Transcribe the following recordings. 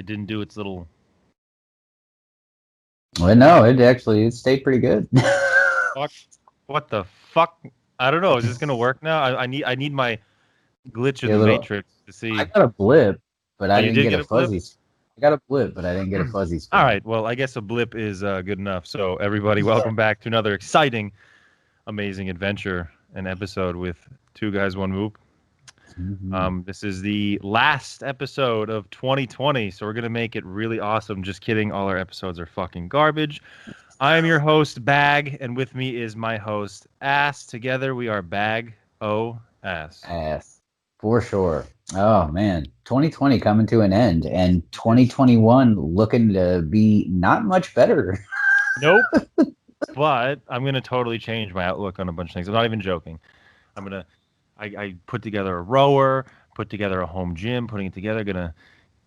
it didn't do its little. Well, no, it stayed pretty good. Fuck. What the fuck? I don't know. Is this gonna work now? I need my glitch in A the little. matrix to I see. got a blip, but Oh, I you didn't did get a get a blip. fuzzy. I got a blip, but I didn't get a fuzzy All spin. right. Well, I guess a blip is good enough. So everybody, welcome back to another exciting, amazing adventure and episode with Two Guys One Move. Mm-hmm. This is the last episode of 2020, so we're gonna make it really awesome. Just kidding. All our episodes are fucking garbage. I am your host, Bag, and with me is my host, Ass. Together we are Bag O Ass. Ass. For sure. Oh man, 2020 coming to an end, and It is. 2021 looking to be not much better. Nope. But I'm gonna totally change my outlook on a bunch of things. I'm not even joking. I'm gonna. I put together a rower, put together a home gym, putting it together. Gonna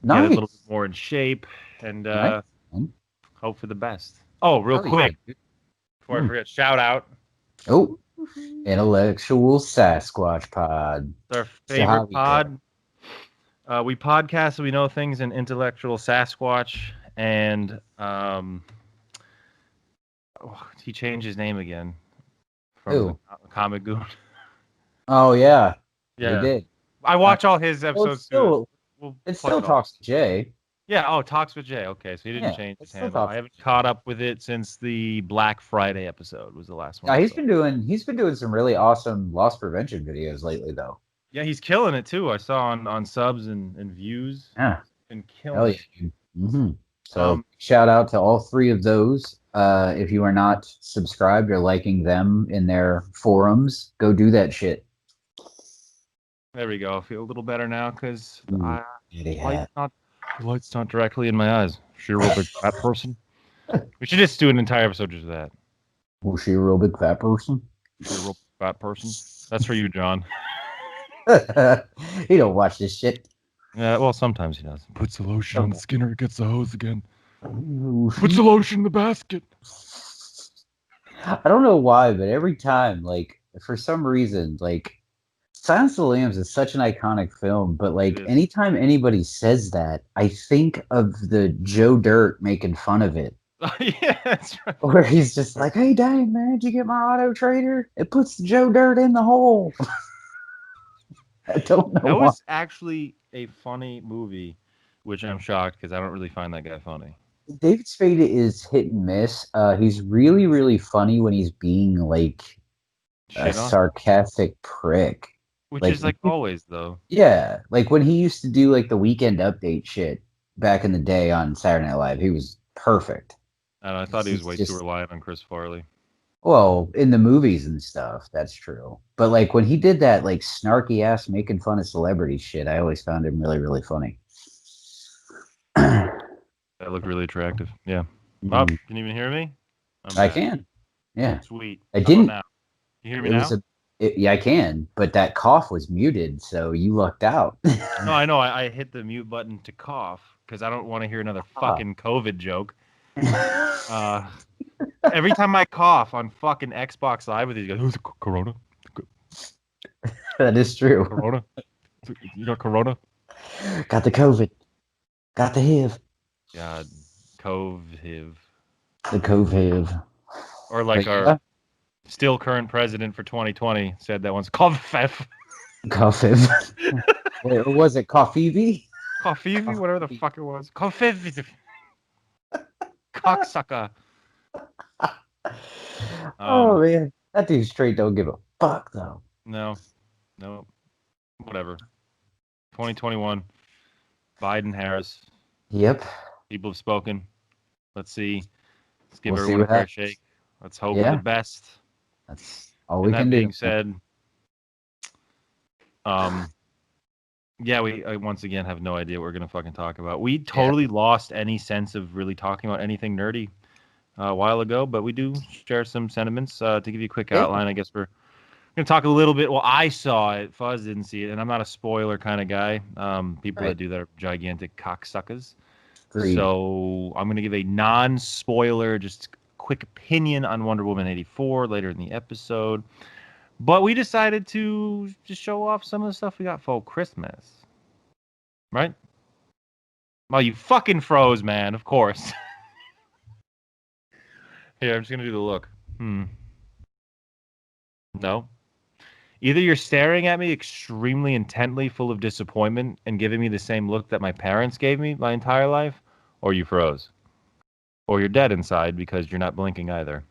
get it a little bit Nice, more in shape and nice. hope for the best. Oh, real Oh yeah. quick before I forget, shout out. Oh, intellectual Sasquatch pod. It's our So how favorite we doing? pod. We podcast so we know things in intellectual Sasquatch, and he changed his name again from the Who? comic goon. Oh yeah, he Yeah, did. I Uh, watch all his well, episodes too. We'll it play still it all. talks to Jay. Yeah. Oh, talks with Jay. Okay, so he didn't Yeah, change it his still handle. I talks. haven't caught up with it since the Black Friday episode was the last one Yeah, I saw. he's been doing some really awesome loss prevention videos lately though. Yeah, he's killing it too. I saw on subs and views. Yeah, Been killing hell yeah, it. dude. Hmm. So Um, shout out to all three of those. If you are not subscribed or liking them in their forums, go do that shit. there we go. I feel a little better now because Ooh, I kitty light's hat. not the light's not directly in my eyes. Sure, real big fat person. We should just do an entire episode just of that. Was she a real big fat person? Sure, real fat person. That's for you, John. He don't watch this shit. Yeah, well, sometimes he does. Puts the lotion on the Okay. Skinner, gets the hose again. Ooh. Puts the lotion in the basket. I don't know why, but every time, like for some reason, like Silence of the Lambs is such an iconic film, but It like is. anytime anybody says that, I think of the Joe Dirt making fun of it. Yeah, that's right. Where he's just like, "Hey, dang man, did you get my auto trader? It puts Joe Dirt in the hole." I don't know That why. was actually a funny movie, which I'm shocked because I don't really find that guy funny. David Spade is hit and miss. He's really, really funny when he's being like a Shit on. sarcastic prick. Which Like, is like always, though. yeah, like when he used to do like the weekend update shit back in the day on Saturday Night Live, he was perfect. I thought he was He's way too just reliant on Chris Farley. well in the movies and stuff. That's true. But like when he did that like snarky ass making fun of celebrity shit, I always found him really, really funny. That looked really attractive. Yeah. Bob, Mm, can you even hear me? I'm I back. can. Yeah. Sweet. I How about didn't. now? You hear me It was now? yeah, I can, but that cough was muted, so you lucked out. No, I know. I hit the mute button to cough because I don't want to hear another Ah. fucking COVID joke. Uh, every time I cough on fucking Xbox Live with these guys, who's Corona? That is true. Corona? You got Corona? Got the COVID. Got the HIV. God, COVID. The COVID. Or like But our yeah, still current president for 2020 said that once. COVID. COVID. Or was it Coffee? Coffee, whatever the fuck it was. Coffee. Cocksucker. Oh man, that dude straight don't give a fuck though. No, whatever. 2021, Biden, Harris. Yep. People have spoken. Let's see. Let's give We'll see everyone a what fair happens. shake. Let's hope for the Yeah, best. that's all we And can that do. being said, um, yeah, we once again have no idea what we're gonna fucking talk about. We Yeah. totally lost any sense of really talking about anything nerdy a while ago, but we do share some sentiments. To give you a quick Yeah. outline, I guess we're gonna talk a little bit. Well, I saw it. Fuzz didn't see it, and I'm not a spoiler kind of guy. People that Right. do that are gigantic cocksuckers. Agreed. So I'm gonna give a non-spoiler, just quick opinion on Wonder Woman 84 later in the episode. But we decided to just show off some of the stuff we got for Christmas, right? Well, you fucking froze, man. Of course. Here, I'm just gonna do the look. No. Either you're staring at me extremely intently, full of disappointment, and giving me the same look that my parents gave me my entire life, or you froze. Or you're dead inside because you're not blinking either.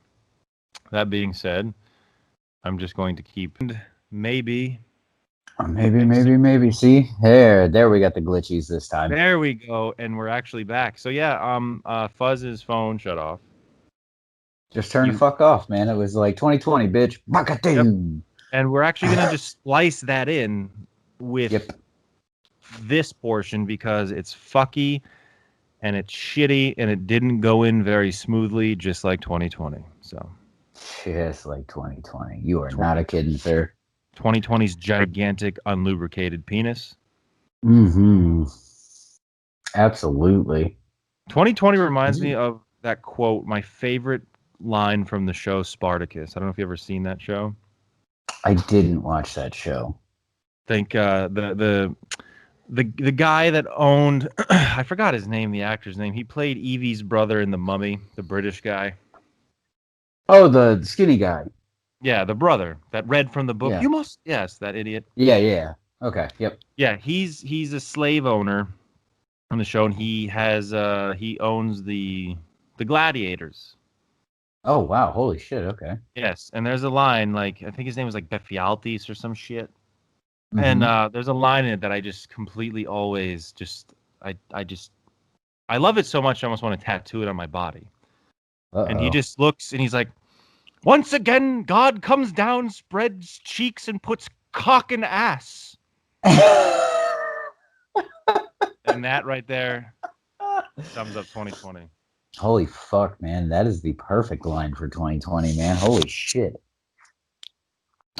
That being said, I'm just going to keep maybe. Maybe. See, there we got the glitchies this time. There we go, and we're actually back. So yeah, Fuzz's phone shut off. Just turn the fuck off, man. It was like 2020, bitch. Yep. And we're actually gonna just splice that in with this portion because it's fucky and it's shitty and it didn't go in very smoothly, just like 2020. So just like 2020. You are not a kidding, sir. 2020's gigantic unlubricated penis. Absolutely. 2020 reminds me of that quote, my favorite line from the show Spartacus. I don't know if you've ever seen that show. I didn't watch that show. I think the guy that owned I forgot his name, the actor's name. He played Evie's brother in The Mummy, the British guy. Oh, the skinny guy. Yeah, the brother that read from the book. Yeah. You must, yes, that idiot. Yeah. Okay, yep. Yeah, he's a slave owner on the show, and he owns the gladiators. Oh wow, holy shit, okay. Yes, and there's a line, like, I think his name was like Befialtes or some shit. And there's a line in it that I just completely always just I love it so much I almost want to tattoo it on my body. And he just looks and he's like, once again, God comes down, spreads cheeks, and puts cock in ass. And that right there sums up 2020. Holy fuck, man. That is the perfect line for 2020, man. Holy shit.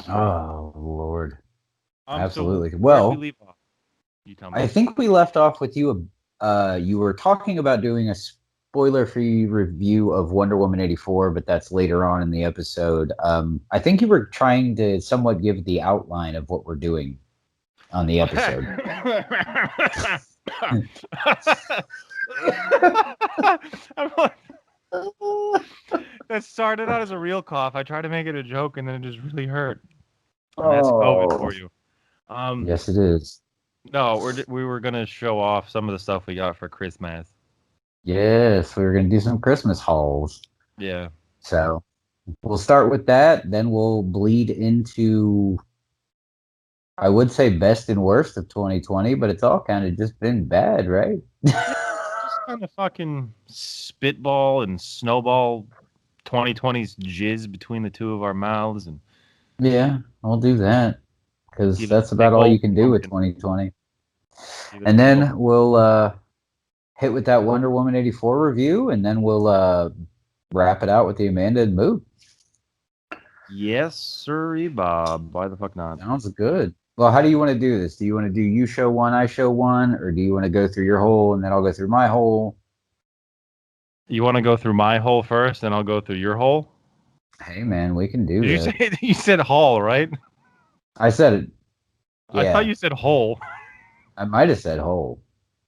Oh, Lord. Absolutely. So well, we leave off? You tell me. I think we left off with you. You were talking about doing a spoiler-free review of Wonder Woman 84, but that's later on in the episode. I think you were trying to somewhat give the outline of what we're doing on the episode. That started out as a real cough. I tried to make it a joke, and then it just really hurt. And that's COVID for you. Yes, it is. No, we were gonna show off some of the stuff we got for Christmas. Yes, we were gonna do some Christmas hauls. Yeah. So we'll start with that. Then we'll bleed into, I would say, best and worst of 2020, but it's all kind of just been bad, right? Just kind of fucking spitball and snowball 2020's jizz between the two of our mouths, and yeah, I'll do that because that's about all you can do with 2020. And then we'll hit with that Wonder Woman 84 review, and then we'll wrap it out with the Amanda and Moo. Yes, sir, Bob. Why the fuck not? Sounds good. Well, how do you want to do this? Do you want to do you show one, I show one, or do you want to go through your hole and then I'll go through my hole? You want to go through my hole first, and I'll go through your hole? Hey, man, we can do that. You said hole, right? I said it. Yeah. I thought you said hole. I might have said hole.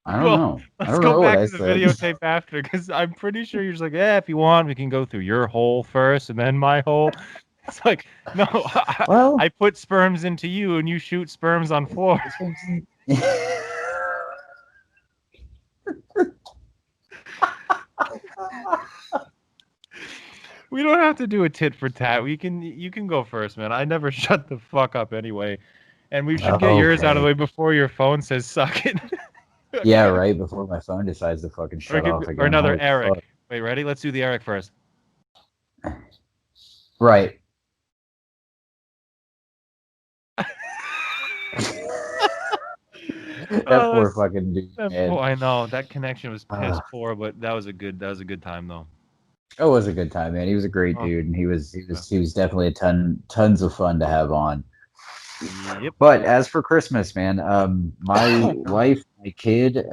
I don't know. Let's go back to the videotape after, because I'm pretty sure you're just like, if you want, we can go through your hole first and then my hole. It's like, no, I put sperms into you and you shoot sperms on floor. We don't have to do a tit for tat. You can go first, man. I never shut the fuck up anyway. And we should get yours out of the way before your phone says suck it. Yeah, right. Before my phone decides to fucking shut off again. Or another Eric. Fuck. Wait, ready? Let's do the Eric first. Right. That poor fucking dude. I know that connection was piss poor, but that was a good time though. It was a good time, man. He was a great dude, and he was definitely tons of fun to have on. Yep. But as for Christmas, man, my wife, my kid,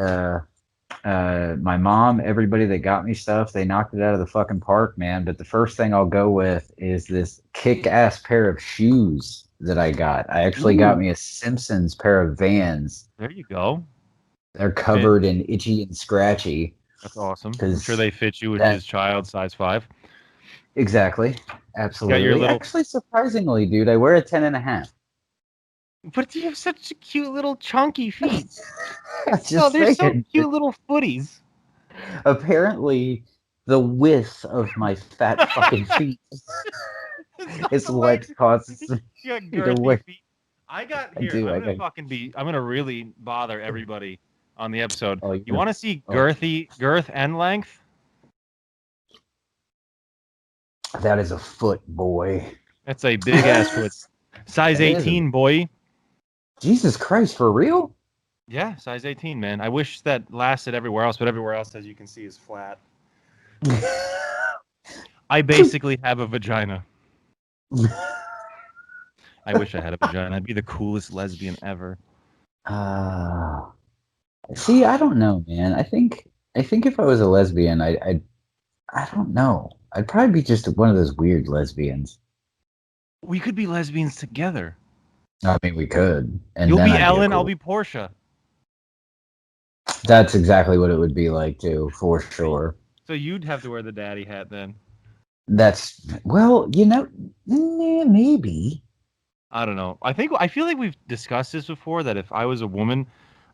my mom, everybody that got me stuff, they knocked it out of the fucking park, man. But the first thing I'll go with is this kick-ass pair of shoes that I got. I actually got me a Simpsons pair of Vans. There you go. They're covered in itchy and scratchy. That's awesome. I'm Because sure they fit you, which that is child size 5. exactly, You got your absolutely. little. Actually, surprisingly, dude, I wear a 10.5. But you have such cute little chunky feet. Oh, Just they're so saying. cute little footies. Apparently, the width of my fat fucking feet It's not is the what length. causes You got me to girthy wear. feet. I got I here. do. I'm I gonna got. fucking be. I'm gonna really bother everybody on the episode. Oh, You want to see oh, girth and length? that is a foot, boy. That's a big ass foot. Size That is a 18, boy. Jesus Christ, for real? Yeah, size 18, man. I wish that lasted everywhere else, but everywhere else, as you can see, is flat. I basically have a vagina. I wish I had a vagina. I'd be the coolest lesbian ever. uh, See, I don't know, man. I think if I was a lesbian, I don't know. I'd probably be just one of those weird lesbians. We could be lesbians together. I mean, we could, and You'll then be I'd be a Ellen, I'll cool. be Portia. That's exactly what it would be like too, for sure. So you'd have to wear the daddy hat then. That's well, maybe. I don't know. I feel like we've discussed this before that if I was a woman,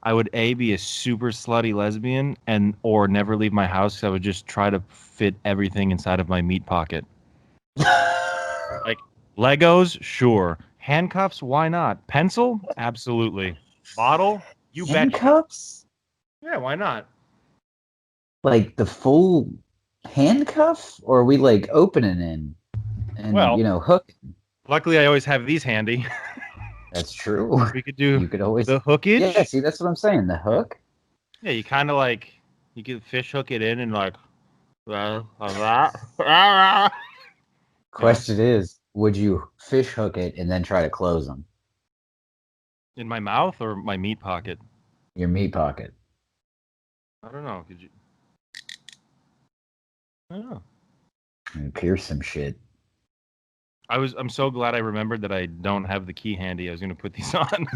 I would be a super slutty lesbian and or never leave my house 'cause I would just try to fit everything inside of my meat pocket. Like Legos, sure. Handcuffs, why not? Pencil, absolutely. Bottle, you betcha. Handcuffs? Yeah, why not? Like the full handcuff, or are we like opening in and Well, hook? luckily I always have these handy. That's true. We could do You could always, the yeah. hookage. See, that's what I'm saying. The Yeah, hook. yeah, you kind of like you could fish hook it in and like like that. Yeah, Question is, would you fish hook it and then try to close them? in my mouth or my meat pocket. Your meat pocket. I don't know. Could you? I don't know. And pierce some shit. I'm so glad I remembered that I don't have the key handy. I was gonna put these on.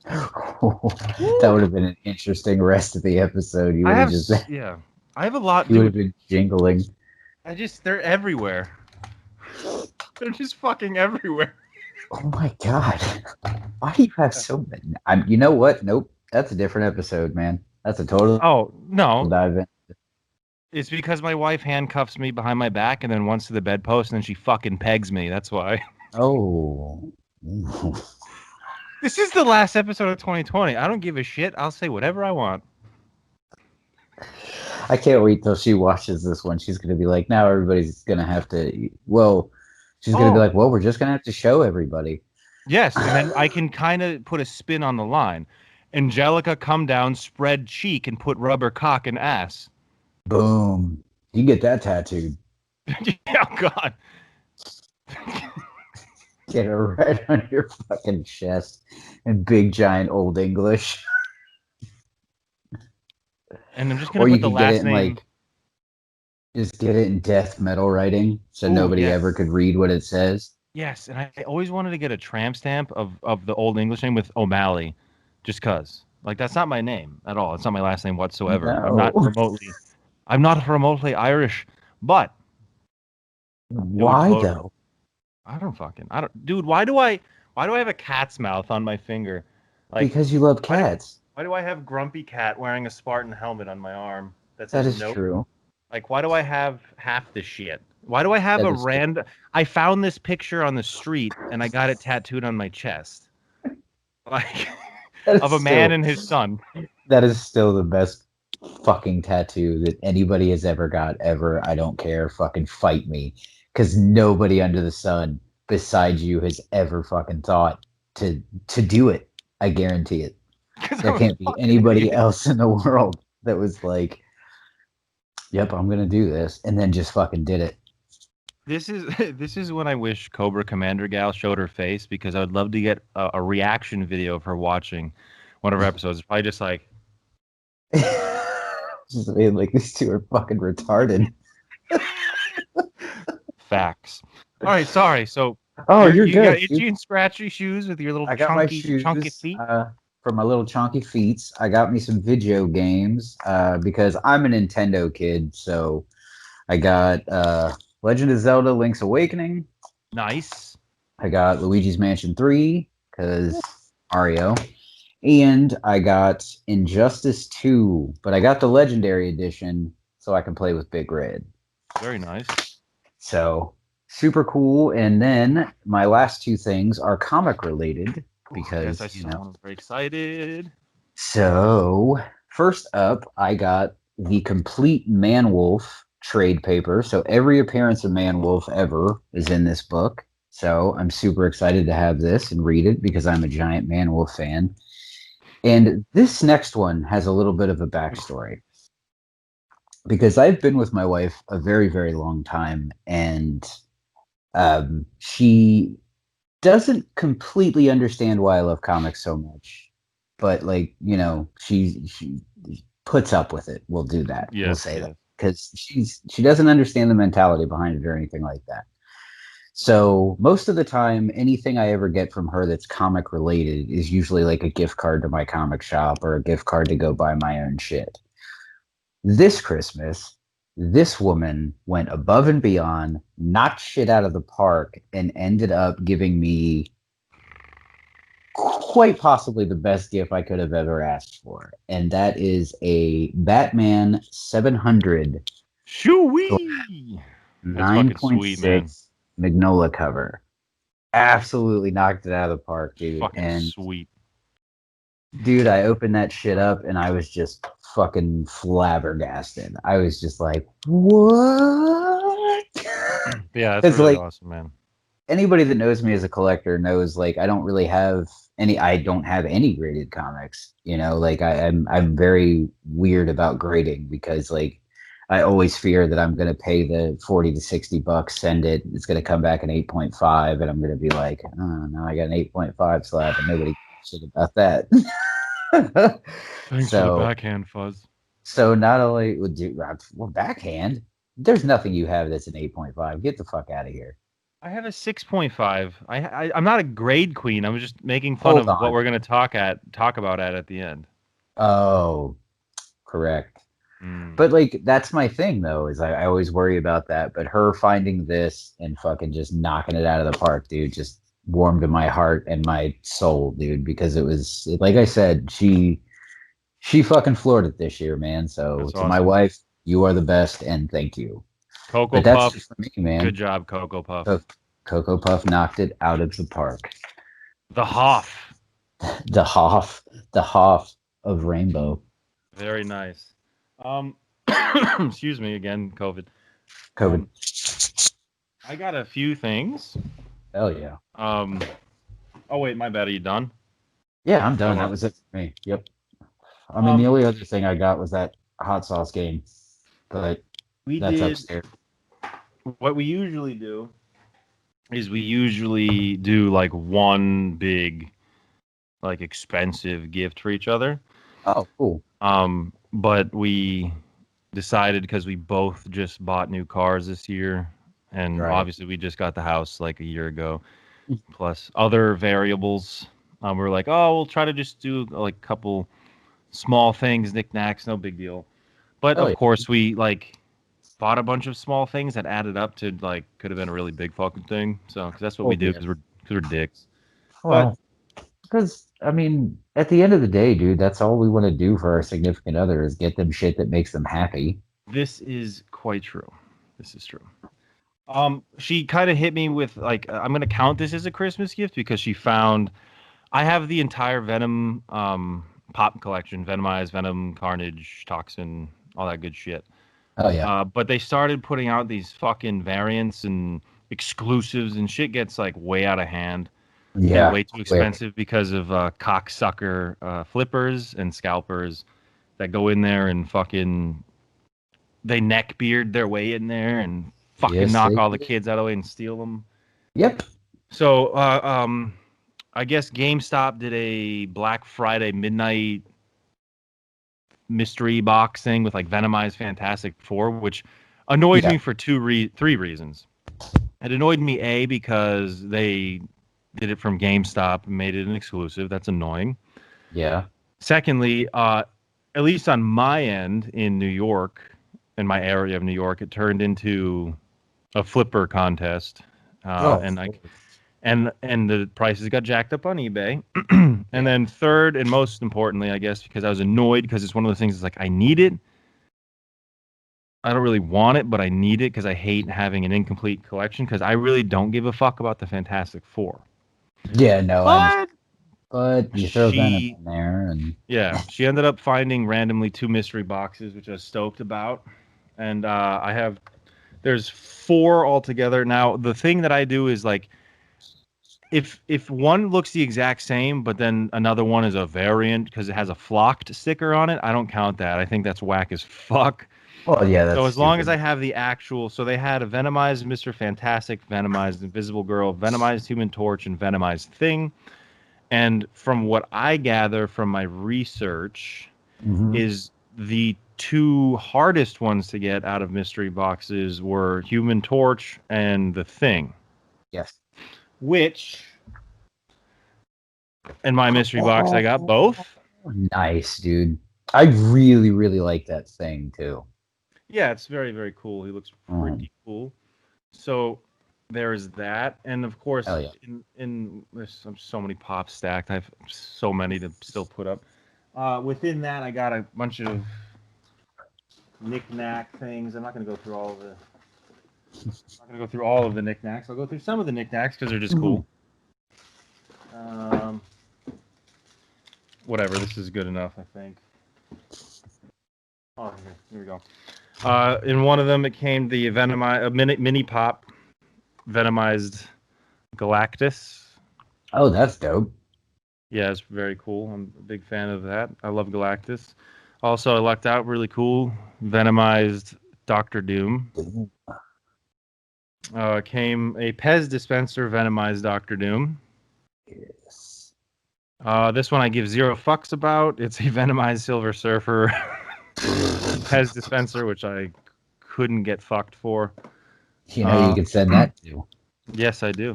That would have been an interesting rest of the episode. You I would have have just yeah. I have a lot, you would have dude. been jingling. They're everywhere. They're just fucking everywhere. Oh my god. Why do you have so many? You know what? Nope. That's a different episode, man. That's a total Oh no, dive in. it's because my wife handcuffs me behind my back and then once to the bedpost and then she fucking pegs me. That's why. Oh. This is the last episode of 2020. I don't give a shit. I'll say whatever I want. I can't wait till she watches this one. She's gonna be like, now everybody's gonna have to. Well, she's gonna be Oh, like, well, we're just gonna have to show everybody. yes, and then I can kind of put a spin on the line. Angelica, come down, spread cheek, and put rubber cock and ass. Boom. You get that tattooed. Oh God. Get it right on your fucking chest in big giant old English. And I'm just gonna Or you put the could get it last in name. like just get it in death metal writing so Ooh, nobody yes. ever could read what it says. Yes, and I always wanted to get a tramp stamp of the old English name with O'Malley, just cause. Like that's not my name at all. It's not my last name whatsoever. No. I'm not remotely Irish, but it would Why totally. though? I don't, dude. Why do I have a cat's mouth on my finger? Like, Because you love why do, cats. why do I have Grumpy Cat wearing a Spartan helmet on my arm? That That says is no. true. Like, why do I have half the shit? Why do I have That a is true. random? I found this picture on the street and I got it tattooed on my chest, like That of is a man still and his son. that is still the best fucking tattoo that anybody has ever got ever. I don't care. Fucking fight me. Because nobody under the sun besides you has ever fucking thought to do it. I guarantee it. 'Cause There I'm a can't be fucking anybody idiot. else in the world that was like, yep, I'm gonna do this, and then just fucking did it. This is this is when I wish Cobra Commander Gal showed her face because I would love to get a reaction video of her watching one of her episodes. It's probably just like Just being like, these two are fucking retarded. facts. All right, sorry. So Oh, you're you got good. itchy and scratchy shoes with your little I got my chunky shoes. feet. for my little chunky feets, I got me some video games because I'm a Nintendo kid. So I got Legend of Zelda: Link's Awakening. Nice. I got Luigi's Mansion 3 because Mario. And I got Injustice 2, but I got the Legendary Edition so I can play with Big Red. Very nice. So super cool. And then my last two things are comic related because, Yes, I'm very excited. So first up, I got the complete Man Wolf trade paper. So every appearance of Man Wolf ever is in this book. So I'm super excited to have this and read it because I'm a giant Man Wolf fan. And this next one has a little bit of a backstory because I've been with my wife a very, very long time, and she doesn't completely understand why I love comics so much, but like she puts up with it. We'll do that. Yes, we'll say yes. that because she doesn't understand the mentality behind it or anything like that. So most of the time, anything I ever get from her that's comic related is usually like a gift card to my comic shop or a gift card to go buy my own shit. This Christmas, this woman went above and beyond, knocked shit out of the park, and ended up giving me quite possibly the best gift I could have ever asked for. And that is a Batman 700 Shoo-wee! That's fucking sweet, man. 9.6 Magnolia cover. Absolutely knocked it out of the park, dude. Fucking And sweet. dude, I opened that shit up and I was just fucking flabbergasted. I was just like, what? Yeah, that's It's really like awesome, man. anybody that knows me as a collector knows like I don't have any graded comics. Like I'm very weird about grading because like I always fear that I'm gonna pay the 40 to $60, send it, it's gonna come back an 8.5, and I'm gonna be like, oh no, I got an 8.5 slab and nobody gives a shit about that. Thanks for the so backhand, Fuzz. so not only would you backhand, there's nothing you have that's an 8.5. Get the fuck out of here. I have a 6.5. I'm not a grade queen. I'm just making fun Hold of what on. we're gonna talk about at the end. Oh, correct. Mm. But like that's my thing though, is I always worry about that. But her finding this and fucking just knocking it out of the park, dude, just warmed my heart and my soul, dude, because it was like I said, she fucking floored it this year, man. So That's to my awesome. wife, you are the best and thank you. Cocoa But that's Puff. it for me, man. Good job, Cocoa Puff. Co- Cocoa Puff knocked it out of the park. The Hoff. The Hoff of Rainbow. Very nice. Excuse me again, COVID. COVID. I got a few things. Hell yeah. Oh wait, my bad. Are you done? Yeah, I'm done. Hold That on. was it for me. Yep. I mean, the only other thing I got was that hot sauce game, but that's upstairs. What we usually do is we usually do like one big, like expensive gift for each other. Oh, cool. But we decided because we both just bought new cars this year, and Right. obviously we just got the house like a year ago, plus other variables. We were like, oh, we'll try to just do like a couple small things, knickknacks, no big deal. But Oh, of yeah. course, we like bought a bunch of small things that added up to like could have been a really big fucking thing. So cause that's what Oh, we do yeah. because we're dicks. Well, because I mean, at the end of the day, dude, that's all we want to do for our significant other is get them shit that makes them happy. This is quite true. This is true. She kind of hit me with like I'm gonna count this as a Christmas gift because she found I have the entire Venom pop collection, Venomized, Venom, Carnage, Toxin, all that good shit. Oh yeah. But they started putting out these fucking variants and exclusives, and shit gets like way out of hand and Yeah. way too expensive because of cocksucker flippers and scalpers that go in there and fucking they neck beard their way in there and fucking Yes, knock they all the do. kids out of the way and steal them. Yep. So I guess GameStop did a Black Friday midnight mystery box thing with like Venomized Fantastic Four, which annoyed Yeah. me for three reasons. It annoyed me A because they did it from GameStop and made it an exclusive. That's annoying. Yeah. Secondly, at least on my end in New York, in my area of New York, it turned into a flipper contest, Oh, and of course. and the prices got jacked up on eBay. And Yeah. then third, and most importantly, I guess, because I was annoyed because it's one of those things. It's like I need it. I don't really want it, but I need it because I hate having an incomplete collection. Because I really don't give a fuck about the Fantastic Four. Yeah, no, I understand. But But you throw Venom she, in there, and yeah, she ended up finding randomly 2 mystery boxes, which I was stoked about. And there's 4 altogether. Now, the thing that I do is like, if one looks the exact same, but then another one is a variant because it has a flocked sticker on it, I don't count that. I think that's whack as fuck. well, yeah, So that's as long as I stupid. have the actual, so they had a Venomized Mr. Fantastic, Venomized Invisible Girl, Venomized Human Torch, and Venomized Thing. And from what I gather from my research, Hmm. is the 2 hardest ones to get out of mystery boxes were Human Torch and the Thing, Yes. which in my mystery box I got Oh, both. nice, dude. I really, really like that thing too. Yeah, it's very, very cool. He looks Um, pretty cool. So there is that, and of course, hell yeah. in there's so many pops stacked. I have so many to still put up. Within that, I got a bunch of knick-knack things. I'm not going to go through all of the. I'm not going to go through all of the knickknacks. I'll go through some of the knickknacks because they're just Mhm. cool. Um, Whatever. This is good enough, I think. Oh, here we go. In one of them, it came the Venomized mini pop Venomized Galactus. Oh, that's dope. Yeah, it's very cool. I'm a big fan of that. I love Galactus. Also, I lucked out really cool. Venomized Doctor Doom. Came a Pez dispenser, Venomized Doctor Doom. Yes. This one I give 0 fucks about. It's a Venomized Silver Surfer Pez dispenser, which I couldn't get fucked for. You know, you could send that to. Yes, I do.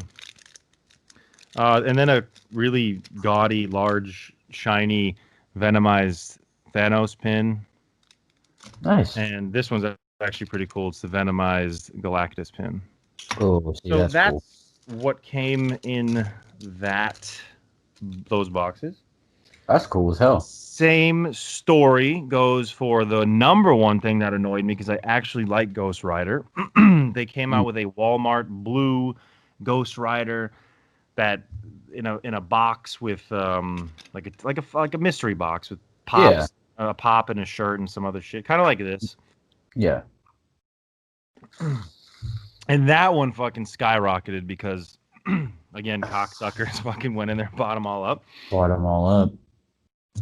And then a really gaudy, large, shiny, Venomized Thanos pin. Nice. And this one's actually pretty cool. It's the Venomized Galactus pin. Oh, see, So that's cool. that's what came in those boxes. That's cool as hell. Same story goes for the number one thing that annoyed me because I actually like Ghost Rider. They came Mm. out with a Walmart blue Ghost Rider that in a box with like a mystery box with Yeah, pops, a pop and a shirt and some other shit, kind of like this. yeah. And that one fucking skyrocketed because, again, cocksuckers fucking went in there, bought them all up. Bought them all up.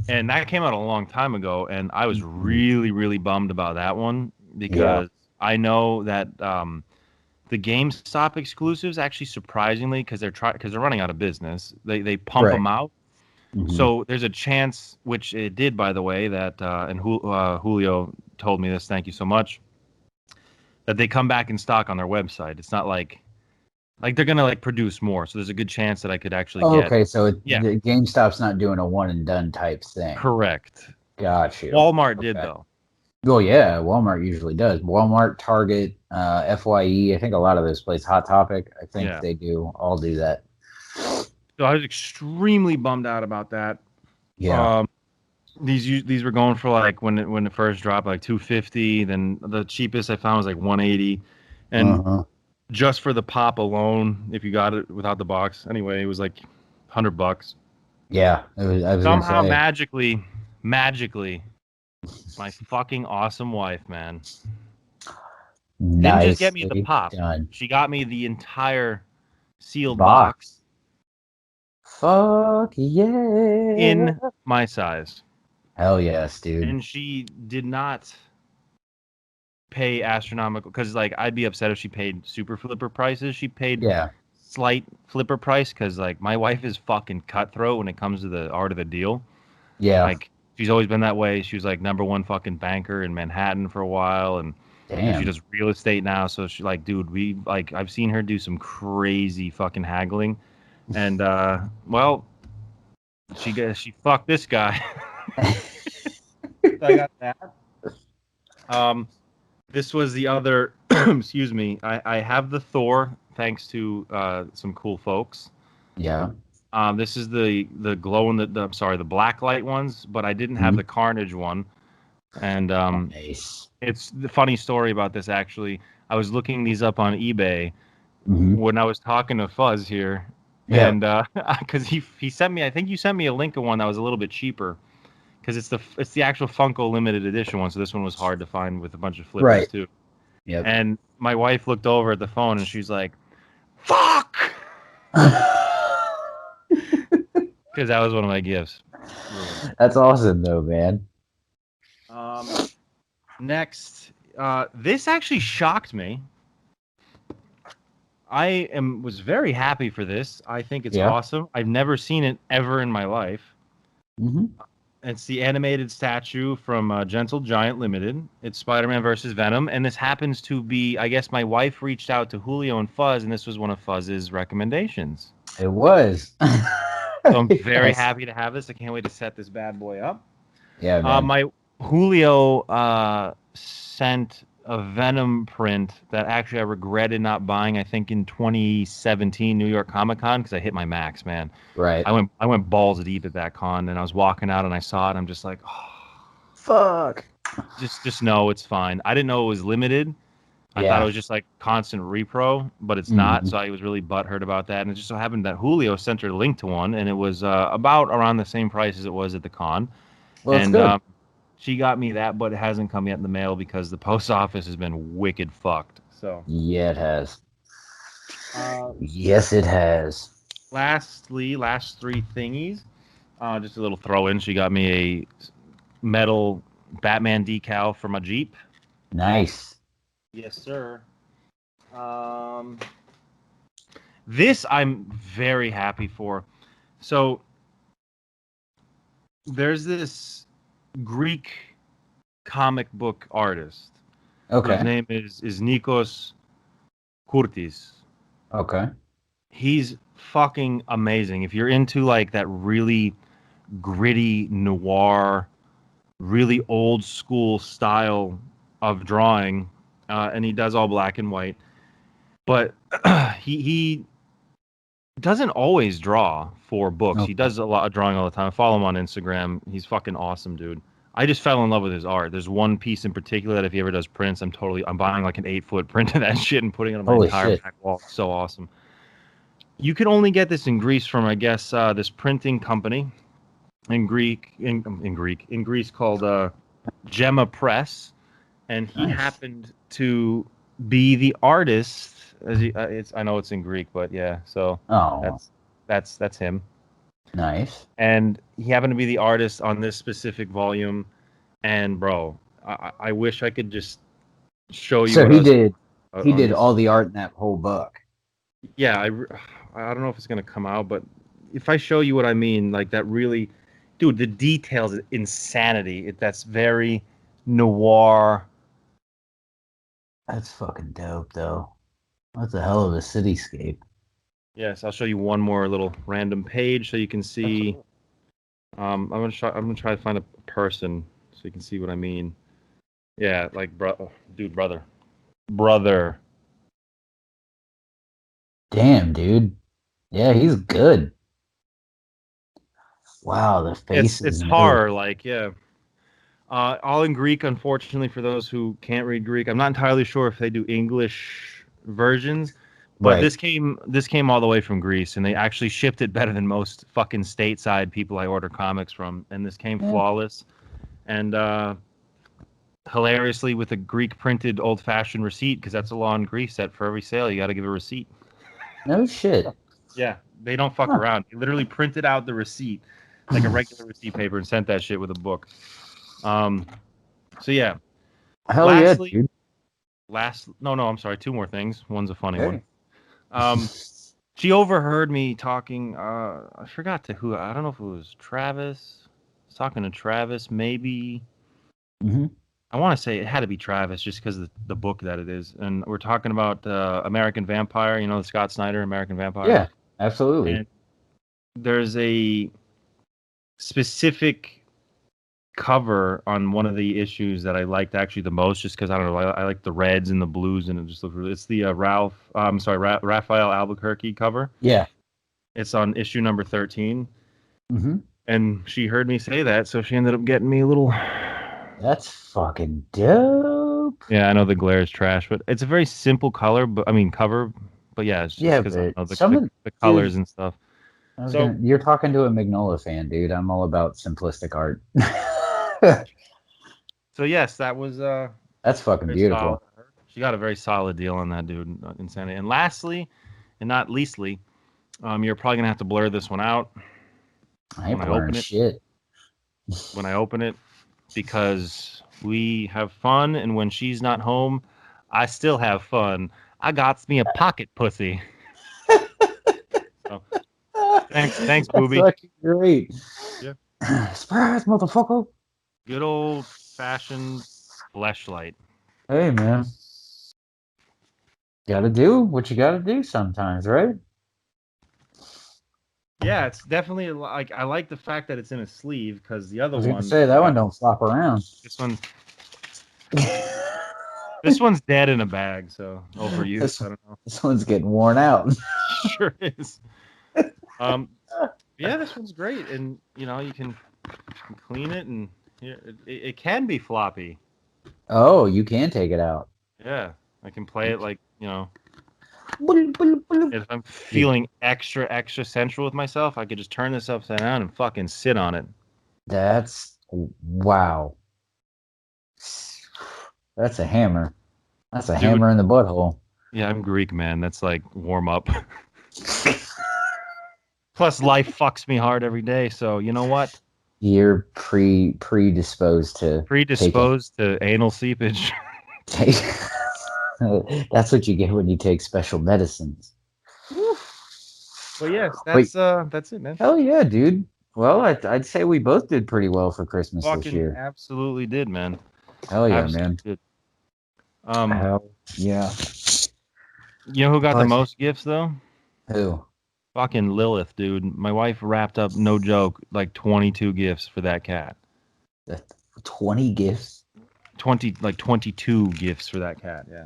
And that came out a long time ago, and I was Mhm. really, really bummed about that one Yeah, because I know that the GameStop exclusives actually surprisingly because they're running out of business, they pump right. them out. Hmm. So there's a chance, which it did by the way, that and Julio told me this. Thank you so much. That they come back in stock on their website. It's not like they're gonna like produce more. So there's a good chance that I could actually Oh, get. okay, so Yeah, the GameStop's not doing a one and done type thing. correct. Got you. Walmart did Okay. though. Well, yeah, Walmart usually does. Walmart, Target, FYE. I think a lot of those places, Hot Topic. I think Yeah. they do all do that. So I was extremely bummed out about that. Yeah. Um, these were going for like when it first dropped like 250. Then the cheapest I found was like 180, and Uh-huh. just for the pop alone, if you got it without the box, anyway, it was like $100. Yeah. I was gonna Somehow say. magically, my fucking awesome wife, man, didn't just get me the Nicely pop. done. She got me the entire sealed Box. box Fuck yeah. in my size. Hell yes, dude. And she did not pay astronomical because like I'd be upset if she paid super flipper prices. She paid Yeah. slight flipper price because like my wife is fucking cutthroat when it comes to the art of the deal. Yeah. Like she's always been that way. She was like number one fucking banker in Manhattan for a while, and she Damn. does real estate now. So she like, dude, I've seen her do some crazy fucking haggling, and well, She fucked this guy. So I got that. Um, this was the other. Excuse me. I have the Thor thanks to some cool folks. Yeah. This is the glow in I'm sorry, the black light ones, but I didn't have Mhm. the Carnage one. And Nice. it's the funny story about this actually. I was looking these up on eBay Hmm. when I was talking to Fuzz here, Yeah. and because he sent me, I think you sent me a link of one that was a little bit cheaper because it's the actual Funko limited edition one. So this one was hard to find with a bunch of flippers Right. too. Yep. And my wife looked over at the phone and she's like, "Fuck," because that was one of my gifts. Ruined. That's awesome, though, man. Um, next, this actually shocked me. Was very happy for this. I think it's Yeah. awesome. I've never seen it ever in my life. Hmm. It's the animated statue from Gentle Giant Limited. It's Spider-Man versus Venom, and this happens to be, I guess, my wife reached out to Julio and Fuzz, and this was one of Fuzz's recommendations. It was. So I'm very Yes. happy to have this. I can't wait to set this bad boy up. Yeah, man. My Julio sent a Venom print that actually I regretted not buying. I think in 2017 New York Comic Con because I hit my max, man. Right. I went balls deep at that con, and I was walking out and I saw it. I'm just like, oh, Fuck. just know it's fine. I didn't know it was limited. I thought it Yeah. was just like constant repro, but it's not. Hmm. So I was really butthurt about that. And it just so happened that Julio sent her a link to one, and it was about around the same price as it was at the con. Well, it's And good. she got me that, but it hasn't come yet in the mail because the post office has been wicked fucked. So, Yeah, it has. uh, Yes, it has. lastly, last three thingies. Just a little throw in. She got me a metal Batman decal for my Jeep. Nice. Yes, sir. Um, this I'm very happy for. So there's this Greek comic book artist whose Okay. name is Nikos Kurtis. Okay. He's fucking amazing. If you're into like that really gritty noir, really old school style of drawing, and he does all black and white, but he doesn't always draw for books. He Okay. does a lot of drawing all the time. I follow him on Instagram. He's fucking awesome, dude. I just fell in love with his art. There's one piece in particular that if he ever does prints, I'm buying like an 8-foot print of that shit and putting it on my Holy entire shit. back wall. It's so awesome. You can only get this in Greece from, I guess, this printing company in Greece called Gemma Press, and he Nice. happened to be the artist. It's I know it's in Greek, but yeah, so Oh, that's that's him, nice. and he happened to be the artist on this specific volume. And bro, I wish I could just show you So what I was he on did this. all the art in that whole book. Yeah, I don't know if it's gonna come out, but if I show you what I mean, like that really, dude, the details, insanity. That's very noir. That's fucking dope, though. That's a hell of a cityscape. Yes, I'll show you one more little random page so you can see. Absolutely. I'm gonna try to find a person so you can see what I mean. Yeah, like dude, brother. Damn, dude. Yeah, he's good. Wow, the face It's is no. horror, like yeah. All in Greek, unfortunately, for those who can't read Greek. I'm not entirely sure if they do English versions, but Right. this came all the way from Greece, and they actually shipped it better than most fucking stateside people I order comics from. And this came Yeah. flawless, and hilariously with a Greek printed old fashioned receipt, because that's the law in Greece that for every sale you got to give a receipt. No shit. Yeah, they don't fuck Huh. around. They literally printed out the receipt like a regular receipt paper and sent that shit with a book. Um, so yeah. Hell yeah, Lastly, dude. no, I'm sorry, two more things. One's a funny one. Okay. Um, she overheard me talking. I forgot to who. I don't know if it was Travis. I was talking to Travis, maybe. Hmm. I want to say it had to be Travis, just because of the book that it is. And we're talking about American Vampire. You know, the Scott Snyder American Vampire. Yeah, absolutely. And there's a specific cover on one of the issues that I liked actually the most, just because I don't know, I like the reds and the blues, and it just looks really. It's the Raphael Albuquerque cover. Yeah. It's on issue number 13, Mm-hmm. and she heard me say that, so she ended up getting me a little. That's fucking dope. Yeah, I know the glare is trash, but it's a very simple cover. But yeah, it's just Yeah, because I but know some of the colors dude, and stuff. So you're talking to a Magnolia fan, dude. I'm all about simplistic art. so yes, that was That's fucking very solid. beautiful. She got a very solid deal on that, dude. Insanity. And lastly, and not leastly, you're probably gonna have to blur this one out I ain't when I blurring open it. shit. When I open it, because we have fun, and when she's not home, I still have fun. I got me a pocket pussy. So, thanks, That's booby. fucking great. Yeah. Surprise, motherfucker. Good old fashioned fleshlight. Hey, man. Gotta do what you gotta do sometimes, right? Yeah, it's definitely like I like the fact that it's in a sleeve because the I other was gonna one, say that one don't flop around. this one's dead in a bag, so overused. this, I don't know. this one's getting worn out. Sure is. Yeah, this one's great, and you can clean it, and it can be floppy. Oh, you can take it out. Yeah, I can play it like Boop, boop, boop. if I'm feeling extra sensual with myself, I could just turn this upside down and fucking sit on it. That's wow. That's a hammer. That's a Dude, hammer in the butthole. yeah, I'm Greek, man. That's like warm up. Plus, life fucks me hard every day, so you know what? You're predisposed to Predisposed to anal seepage. take. That's what you get when you take special medicines. Well, yes, Wait, that's it, man. hell yeah, dude. Well, I'd say we both did pretty well for Christmas this Fucking year. absolutely did, man. Hell yeah, Absolutely man. did. Hell yeah. You know who got the most gifts though? Who? Fucking Lilith, dude. My wife wrapped up, no joke, like 22 gifts for that cat. 20 gifts? 22 gifts for that cat, yeah.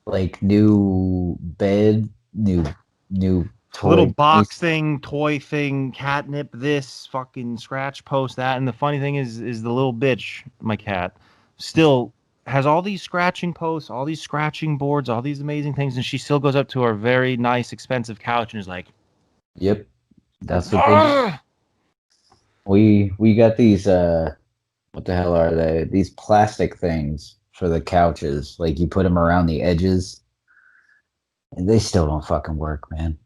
Like new bed, new toy. Little box thing, toy thing, catnip, this, fucking scratch post, that. And the funny thing is the little bitch, my cat, still has all these scratching posts, all these scratching boards, all these amazing things, and she still goes up to our very nice, expensive couch and is like, Yep. That's what they do. We got these what the hell are they? These plastic things for the couches. Like you put them around the edges. And they still don't fucking work, man.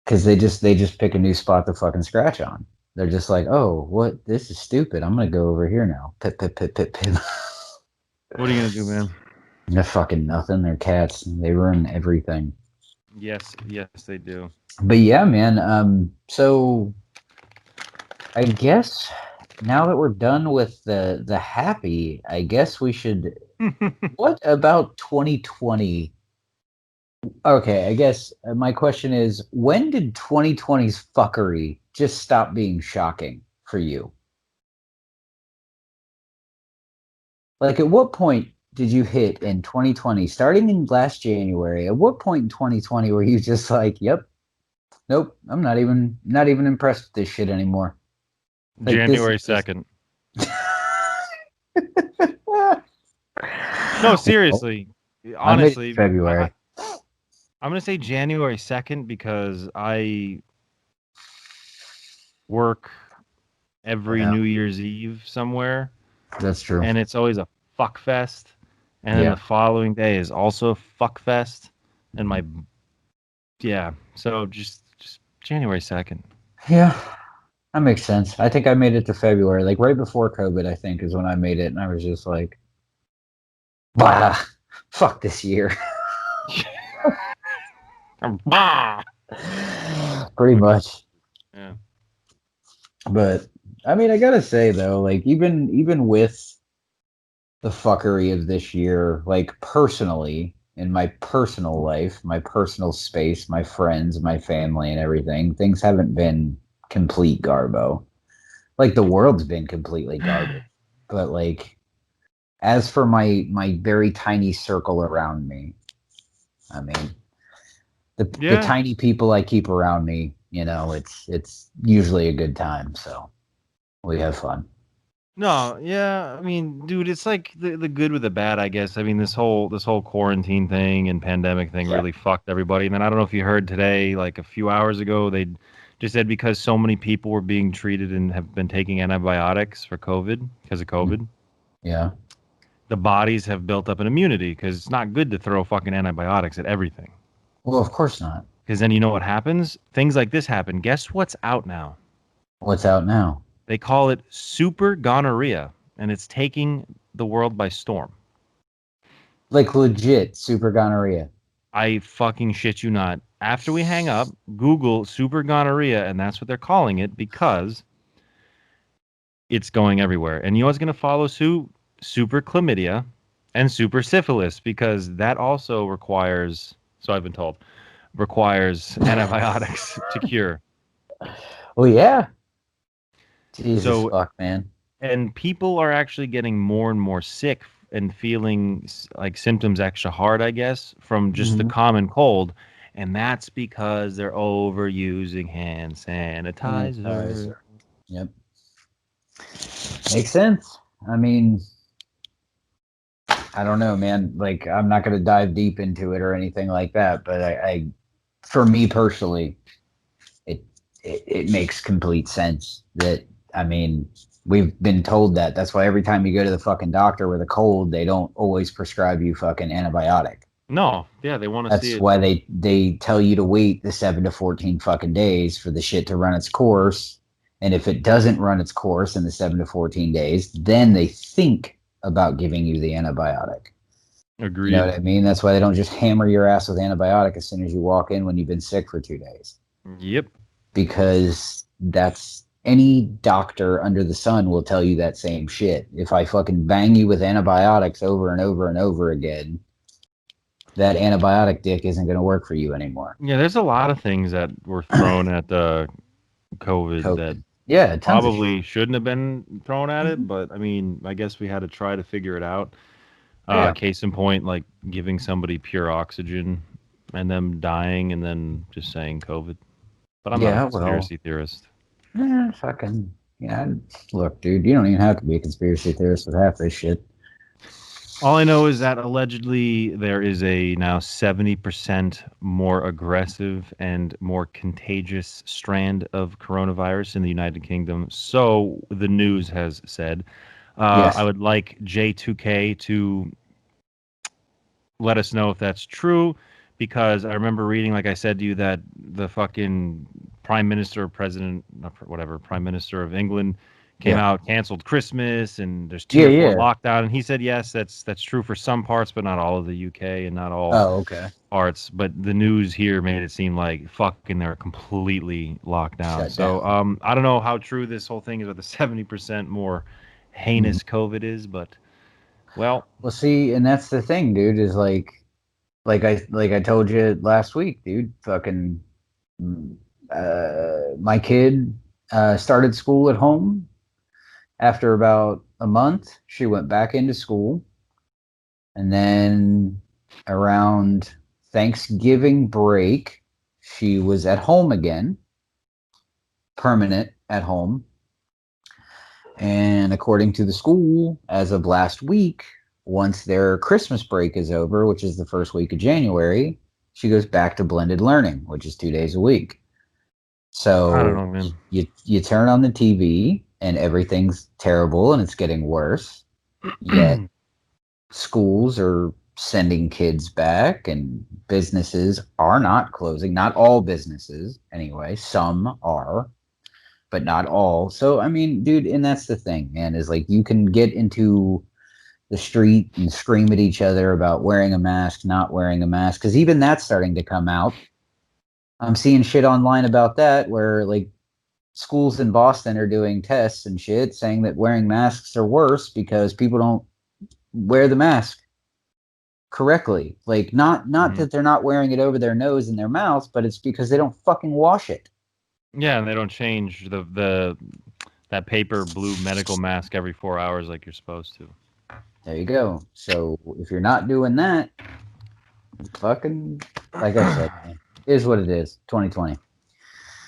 Cause they just pick a new spot to fucking scratch on. They're just like, oh, what? This is stupid. I'm gonna go over here now. Pip pip pip pip pip. what are you gonna do, man? They're fucking nothing. They're cats. They ruin everything. Yes, they do. But yeah, man. So I guess now that we're done with the happy, I guess we should. What about 2020? Okay, I guess my question is, when did 2020's fuckery just stop being shocking for you? Like, at what point did you hit in 2020, starting in last January? At what point in 2020 were you just like, "Yep, nope, I'm not even impressed with this shit anymore"? Like January 2nd. No, seriously. Honestly, February. I'm gonna say January 2nd because I work every New Year's Eve somewhere. That's true. And it's always a fuck fest. And then the following day is also a fuck fest. And so just January 2nd. Yeah, that makes sense. I think I made it to February, like right before COVID, I think is when I made it. And I was just like, bah, fuck this year. Bah! Pretty much. Yeah. But I mean, I gotta say though, like even with the fuckery of this year, like personally, in my personal life, my personal space, my friends, my family, and everything, things haven't been complete garbo. like the world's been completely garbage. But like, as for my very tiny circle around me, I mean, the Yeah. tiny people I keep around me, it's usually a good time. So we have fun. No, yeah, I mean, dude, it's like the good with the bad, I guess. I mean, this whole quarantine thing and pandemic thing Yeah. really fucked everybody. And then I don't know if you heard today, like a few hours ago, they just said because so many people were being treated and have been taking antibiotics for COVID because of Mm, COVID, yeah. the bodies have built up an immunity because it's not good to throw fucking antibiotics at everything. Well, of course not. Because then you know what happens? Things like this happen. Guess what's out now? What's out now? They call it super gonorrhea, and it's taking the world by storm. Like legit super gonorrhea. I fucking shit you not. After we hang up, Google super gonorrhea, and that's what they're calling it because it's going everywhere. And you know what's going to follow suit? Super chlamydia and super syphilis because that also requires, so I've been told, requires antibiotics to cure. Oh yeah. Jesus So, fuck, man. and people are actually getting more and more sick and feeling like symptoms extra hard, I guess, from just the Mm-hmm. common cold. And that's because they're overusing hand sanitizer. Sanitizer. Yep. Makes sense. I mean, I don't know, man. Like, I'm not going to dive deep into it or anything like that, but for me personally, it, it makes complete sense that, I mean, we've been told that. That's why every time you go to the fucking doctor with a cold, they don't always prescribe you fucking antibiotic. No, yeah, they want to see That's it. why they tell you to wait the 7 to 14 fucking days for the shit to run its course. And if it doesn't run its course in the 7 to 14 days, then they think about giving you the antibiotic. You know Agreed. what I mean? That's why they don't just hammer your ass with antibiotic as soon as you walk in when you've been sick for 2 days. Yep. Because that's any doctor under the sun will tell you that same shit. If I fucking bang you with antibiotics over and over and over again, that antibiotic dick isn't going to work for you anymore. Yeah, there's a lot of things that were thrown at the COVID that COVID. Yeah, tons of shit. probably shouldn't have been thrown at it, Mhm. but I mean, I guess we had to try to figure it out. Yeah. Case in point, like giving somebody pure oxygen and them dying and then just saying COVID. But I'm not a Yeah, well, conspiracy theorist. fucking, yeah. Look, dude, you don't even have to be a conspiracy theorist with half this shit. All I know is that allegedly there is a now 70% more aggressive and more contagious strand of coronavirus in the United Kingdom. So the news has said. I Yes. would like J2K to let us know if that's true because I remember reading, like I said to you, that the fucking prime minister, president, whatever, prime minister of England came Yeah. out, canceled Christmas, and there's Yeah, tier four yeah. lockdown. And he said, yes, that's true for some parts, but not all of the UK and not all Oh, okay. parts. But the news here made it seem like fucking they're completely locked down. Shut So down. I don't know how true this whole thing is with the 70% more Mhm. heinous COVID is, but well, Well, see, and that's the thing, dude, is like I told you last week, dude. Fucking, mm, my kid started school at home. After about a month, she went back into school. And then around Thanksgiving break, she was at home again, permanent at home. And according to the school, as of last week, once their Christmas break is over, which is the first week of January, she goes back to blended learning, which is 2 days a week. I don't So know, man. you turn on the TV and everything's terrible and it's getting worse. Yet schools are sending kids back and businesses are not closing. Not all businesses, anyway. Some are, but not all. So, I mean, dude, and that's the thing, man, is like you can get into the street and scream at each other about wearing a mask, not wearing a mask, because even that's starting to come out. I'm seeing shit online about that where like schools in Boston are doing tests and shit saying that wearing masks are worse because people don't wear the mask correctly. Like not Mhm. that they're not wearing it over their nose and their mouth, but it's because they don't fucking wash it. Yeah, and they don't change the that paper blue medical mask every 4 hours like you're supposed to. There you go. So if you're not doing that, fucking, like I said, man, it is what it is. 2020.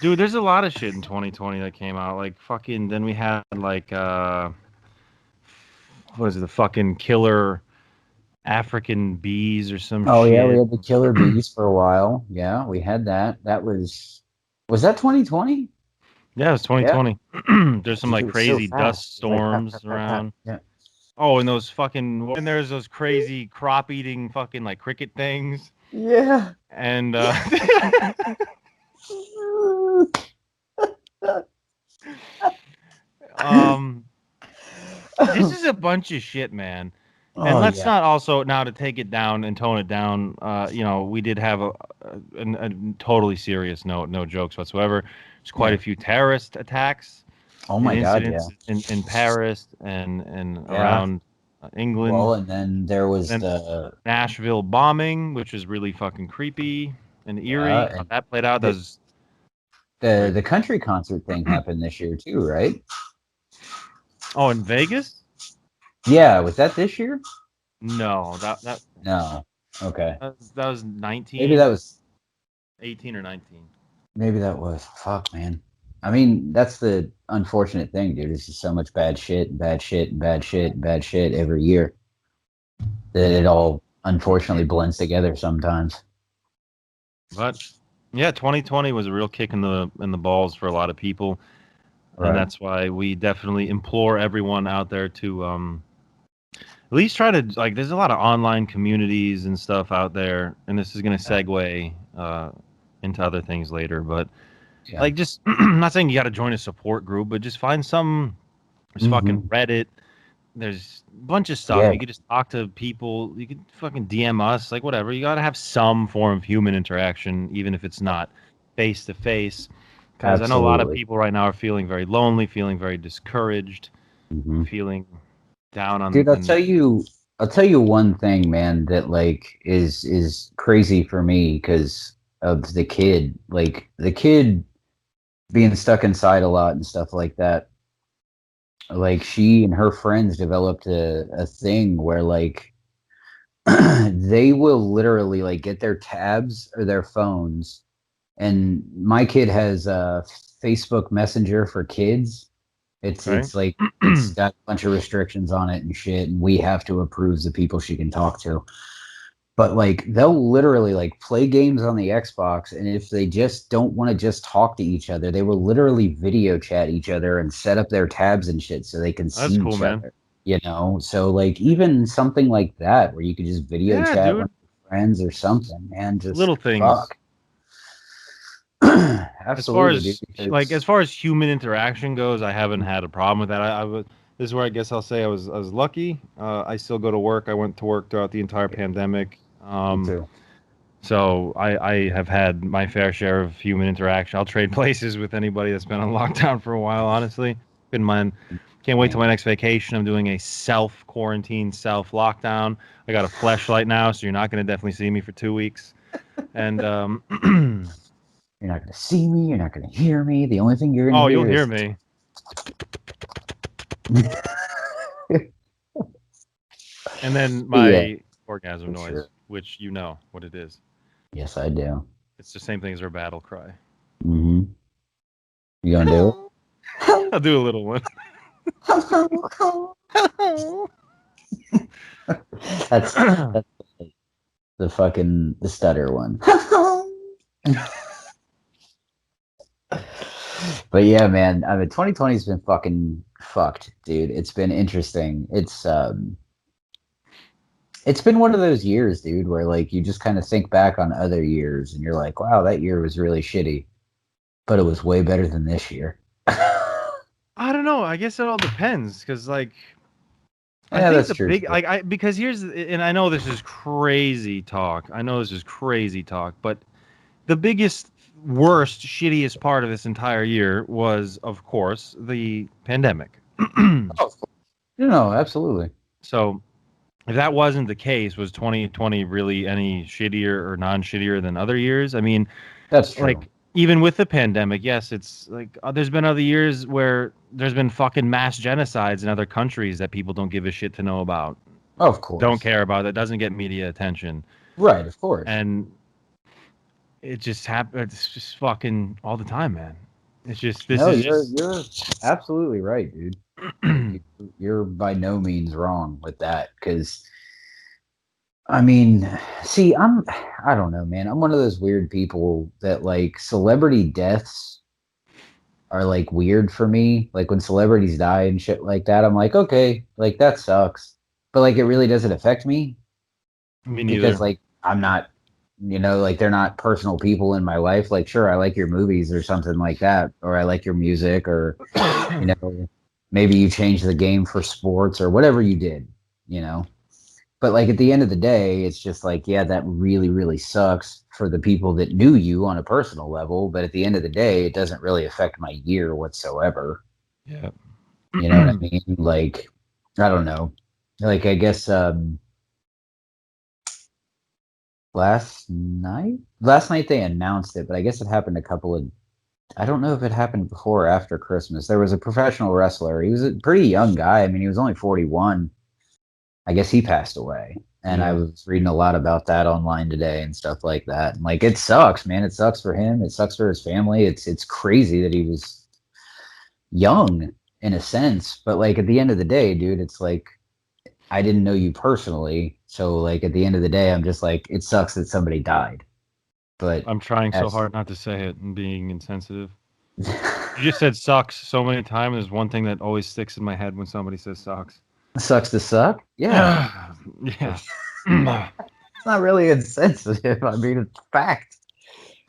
Dude, there's a lot of shit in 2020 that came out. Like fucking, then we had like what is it? The fucking killer African bees or some Oh yeah, we shit. had the killer bees for a while. Yeah, we had that. Was that 2020? Yeah, it's Yeah. 2020. There's some Dude, like it was so crazy dust fast. It was like tap, storms tap, tap, tap. around. Yeah. Oh, and those fucking and there's those crazy crop eating fucking like cricket things. Yeah. And um this is a bunch of shit, man. And Oh let's yeah. not also now to take it down and tone it down. We did have a totally serious note, no jokes whatsoever. There's quite Yeah. a few terrorist attacks Oh and my God, yeah. incidents in Paris and Yeah. around England. Well, and then there was Then Nashville bombing, which is really fucking creepy and eerie. How and that played out. That the, was the great. the country concert thing happened this year too, right? Oh, in Vegas? Yeah, was that this year? No, that No. Okay. that was Maybe that 19, was 18 or 19. maybe that was fuck, man. I mean, that's the unfortunate thing, dude. There's just so much bad shit and bad shit and bad shit and bad shit every year that it all unfortunately blends together sometimes. But yeah, 2020 was a real kick in the balls for a lot of people, and Right. that's why we definitely implore everyone out there to at least try to like. There's a lot of online communities and stuff out there, and this is going to segue into other things later. But Yeah. like, just I'm not saying you got to join a support group, but just find some. There's fucking Hmm. Reddit. There's a bunch of stuff. Yeah. You could just talk to people. You could fucking DM us, like whatever. You got to have some form of human interaction, even if it's not face to face. Because I know a lot of Absolutely. people right now are feeling very lonely, feeling very discouraged, Hmm. feeling down on. Dude, And I'll tell you one thing, man, that like is crazy for me because of the kid. Like the kid being stuck inside a lot and stuff like that. Like she and her friends developed a thing where like they will literally like get their tabs or their phones, and my kid has Facebook Messenger for kids. okay, It's like it's got a bunch of restrictions on it and shit, and we have to approve the people she can talk to. But like they'll literally like play games on the Xbox, and if they just don't want to just talk to each other, they will literally video chat each other and set up their tabs and shit so they can see that's cool, each man. other. You know, so like even something like that where you could just video Yeah, chat with dude. friends or something, man, just Little things. fuck. As far Absolutely, dude. as Because as far as human interaction goes, I haven't had a problem with that. I was this is where I guess I'll say I was lucky. I still go to work. I went to work throughout the entire pandemic. me too. So I have had my fair share of human interaction. I'll trade places with anybody that's been on lockdown for a while. Honestly, couldn't mind. Can't wait till my Man. next vacation. I'm doing a self quarantine, self lockdown. I got a fleshlight now, so you're not going to definitely see me for 2 weeks. And You're not gonna see me. You're not gonna hear me. The only thing you're gonna oh, you'll hear hear is me. And then yeah, my orgasm for noise, sure. which you know what it is. Yes, I do. It's the same thing as our battle cry. Hmm. You gonna do I'll do a little one. it? That's the fucking the stutter one. But yeah, man. I mean, 2020's been fucking fucked, dude. It's been interesting. It's been one of those years, dude, where like you just kind of think back on other years and you're like, wow, that year was really shitty, but it was way better than this year. I don't know. I guess it all depends because like I Yeah, think that's the true big too. like I because here's and I know this is crazy talk. I know this is crazy talk, but the biggest worst shittiest part of this entire year was of course the pandemic. Oh, no, absolutely. So if that wasn't the case, was 2020 really any shittier or non-shittier than other years? I mean, That's like true. even with the pandemic, yes, it's like there's been other years where there's been fucking mass genocides in other countries that people don't give a shit to know about, Of don't course. care about, that doesn't get media attention, Right, of course. and it just happens. It's just fucking all the time, man. It's just this No, is you're absolutely right, dude. Like you're by no means wrong with that because I mean, see, I don't know, man. I'm one of those weird people that like celebrity deaths are like weird for me. Like when celebrities die and shit like that, I'm like, okay, like that sucks. But like it really doesn't affect me me because neither. like I'm not, like they're not personal people in my life. Like sure, I like your movies or something like that, or I like your music or you know, maybe you changed the game for sports or whatever you did, you know. But like at the end of the day, it's just like, yeah, that really, really sucks for the people that knew you on a personal level. But at the end of the day, it doesn't really affect my year whatsoever. Yeah. You know what I mean? Like, I don't know. Like, I guess last night they announced it, but I guess it happened I don't know if it happened before or after Christmas. There was a professional wrestler. He was a pretty young guy. I mean, he was only 41. I guess he passed away. And I Yeah. was reading a lot about that online today and stuff like that. And like it sucks, man. It sucks for him. It sucks for his family. It's crazy that he was young in a sense. But like at the end of the day, dude, it's like I didn't know you personally. So like at the end of the day, I'm just like, it sucks that somebody died. But I'm trying so as hard not to say it and being insensitive. You just said sucks so many times. There's one thing that always sticks in my head when somebody says sucks. sucks to suck. Yeah. Yeah. It's not really insensitive. I mean, it's fact.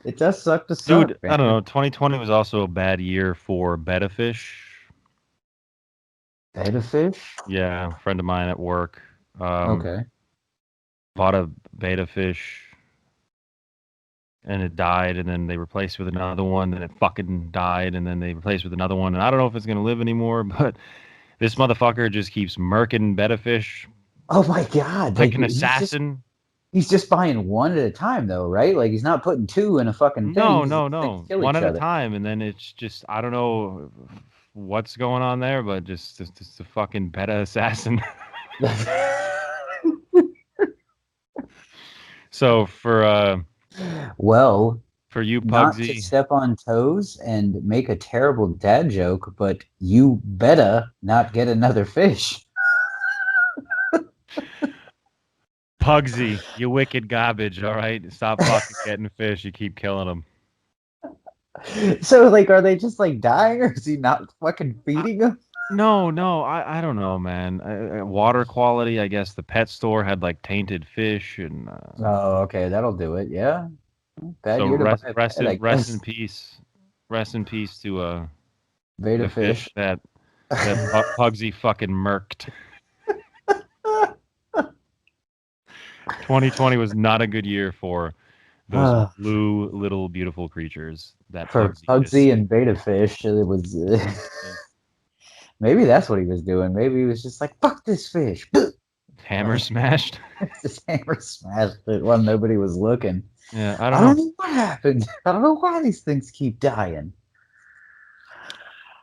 It does suck to suck, Dude, I don't man. know. 2020 was also a bad year for betta fish. Beta fish? Yeah, a friend of mine at work Okay. bought a betta fish and it died, and then they replaced with another one, and it fucking died, and then they replaced with another one, and I don't know if it's gonna live anymore, but this motherfucker just keeps murking betta fish Oh my God. like Like an assassin. he's just buying one at a time though, right? Like he's not putting two in a fucking thing No, because no, those things no. kill One each at a other. time, and then it's just I don't know what's going on there, but just a fucking beta assassin. So Well, for you not to Pugsy, step on toes and make a terrible dad joke, but you better not get another fish. Pugsy, you wicked garbage, all right? Stop fucking getting fish. You keep killing them. So like are they just like dying or is he not fucking I, feeding them? no, no, I don't know, man. Water quality, I guess the pet store had like tainted fish, and Oh, okay, that'll do it. Yeah. Bad so year to buy a pet, I rest in guess. peace, rest in peace to Beta the fish fish. that Pugsy fucking murked. 2020 was not a good year for those Ah, blue little beautiful creatures that for Pugsy Pugsy just and Beta Fish, it was maybe that's what he was doing. Maybe he was just like, "Fuck this fish," hammer like smashed. just hammer smashed it while nobody was looking. Yeah, I don't I don't know. know what happened. I don't know why these things keep dying.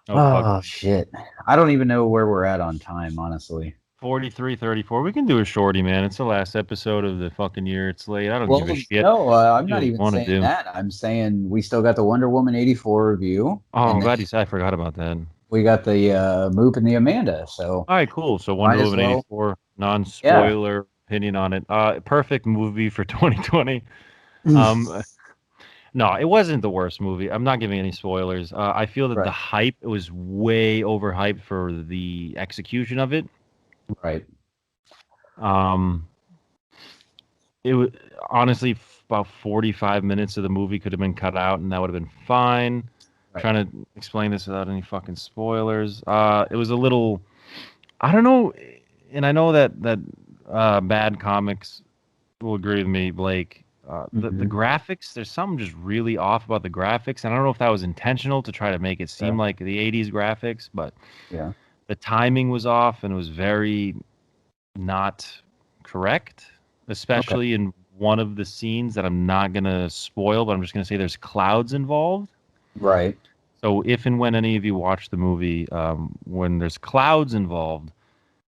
Oh, Oh Pugsy. shit! I don't even know where we're at on time, honestly. 43:34. We can do a shorty, man. It's the last episode of the fucking year. It's late. I don't give a Well, shit. no, I'm Do not what you even want to saying do. that. I'm saying we still got the Wonder Woman 84 review, Oh, and I'm then glad you said. I forgot about that. we got the Moop and the Amanda. So All right, cool. So might Wonder as Woman well. 84, Yeah. non-spoiler opinion on it. Perfect movie for 2020. Um, no, it wasn't the worst movie. I'm not giving any spoilers. I feel that the Right. hype was way overhyped for the execution of it. Right. Um, it was honestly about 45 minutes of the movie could have been cut out, and that would have been fine. Right. Trying to explain this without any fucking spoilers. It was a little, I don't know, and I know that bad comics will agree with me, Blake. The Hmm. graphics, there's something just really off about the graphics, and I don't know if that was intentional to try to make it seem Yeah. like the '80s graphics, but Yeah. the timing was off and it was very not correct, Okay. especially in one of the scenes that I'm not gonna spoil, but I'm just gonna say there's clouds involved. Right. So if and when any of you watch the movie, when there's clouds involved,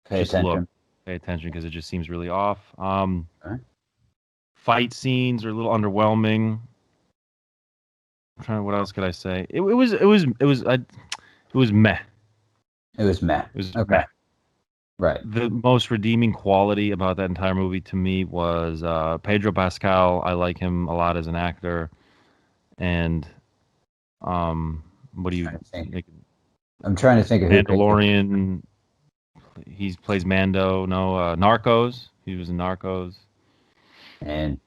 Pay just look, attention. pay attention because it just seems really off. Okay. Fight scenes are a little underwhelming. I'm trying. What else could I say? It was meh. It was meh. It was Okay. meh. Right. The most redeeming quality about that entire movie to me was Pedro Pascal. I like him a lot as an actor. And what do you make? I'm trying to think of who Mandalorian. He plays Mando. No, Narcos. He was in Narcos. And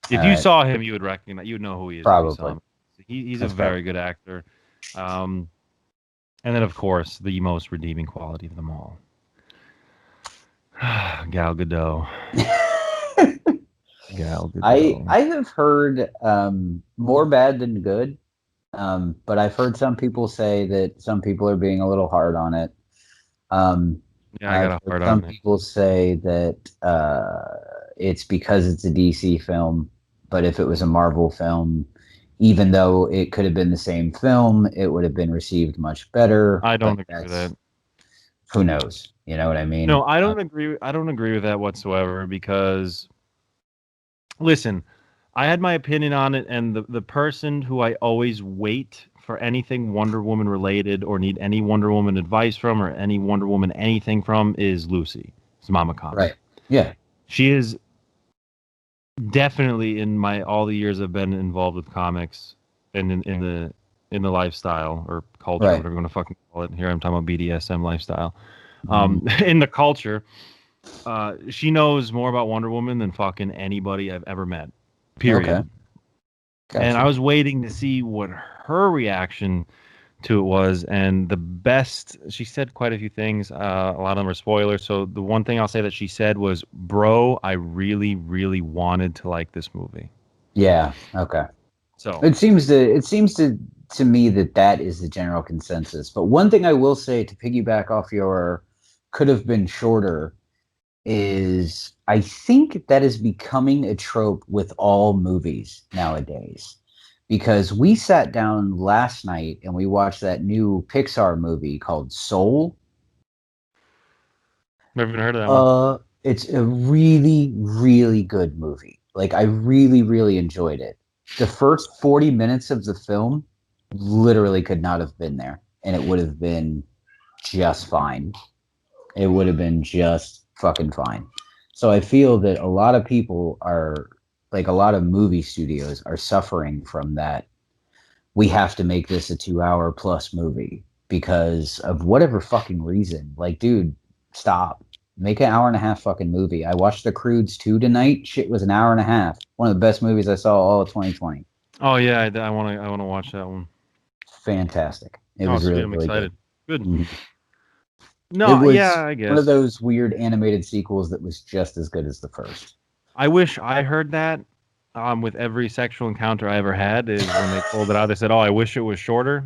if you saw him, you would recognize. You would know who he is. Probably. If you saw him. He's a very good actor. And then, of course, the most redeeming quality of them all. Gal Gadot. Gal Gadot. I have heard more bad than good, but I've heard some people say that some people are being a little hard on it. Yeah, I got a hard on it. Some people say that it's because it's a DC film, but if it was a Marvel film, even though it could have been the same film, it would have been received much better. I don't agree with that. Who knows? You know what I mean? No, I don't agree. I don't agree with that whatsoever because, listen, I had my opinion on it, and the person who I always wait for anything Wonder Woman related or need any Wonder Woman advice from or any Wonder Woman anything from is Lucy. It's Mama Cops. Right. Yeah. She is definitely in all the years I've been involved with comics and in the lifestyle or culture, right. whatever you want to fucking call it. Here I'm talking about BDSM lifestyle. In the culture, she knows more about Wonder Woman than fucking anybody I've ever met. Period. Okay. Gotcha. And I was waiting to see what her reaction to it was, and the best, she said quite a few things. A lot of them are spoilers. So the one thing I'll say that she said was, "Bro, I really, really wanted to like this movie." Yeah. Okay. So it seems to me that is the general consensus. But one thing I will say to piggyback off your could have been shorter is I think that is becoming a trope with all movies nowadays. Because we sat down last night and we watched that new Pixar movie called Soul. Never even heard of that one. It's a really, really good movie. Like, I really, really enjoyed it. The first 40 minutes of the film literally could not have been there, and it would have been just fine. It would have been just fucking fine. So I feel that a lot of people are, like a lot of movie studios are suffering from that. We have to make this a 2-hour plus movie because of whatever fucking reason. Like, dude, stop. Make an 1.5-hour fucking movie. I watched The Croods 2 tonight. Shit was an 1.5 hours. One of the best movies I saw all of 2020. Oh yeah, I want to watch that one. Fantastic. It was really, I'm really excited. Good. Mm-hmm. No, yeah, I guess one of those weird animated sequels that was just as good as the first. I wish I heard that with every sexual encounter I ever had is when they pulled it out. They said, "Oh, I wish it was shorter."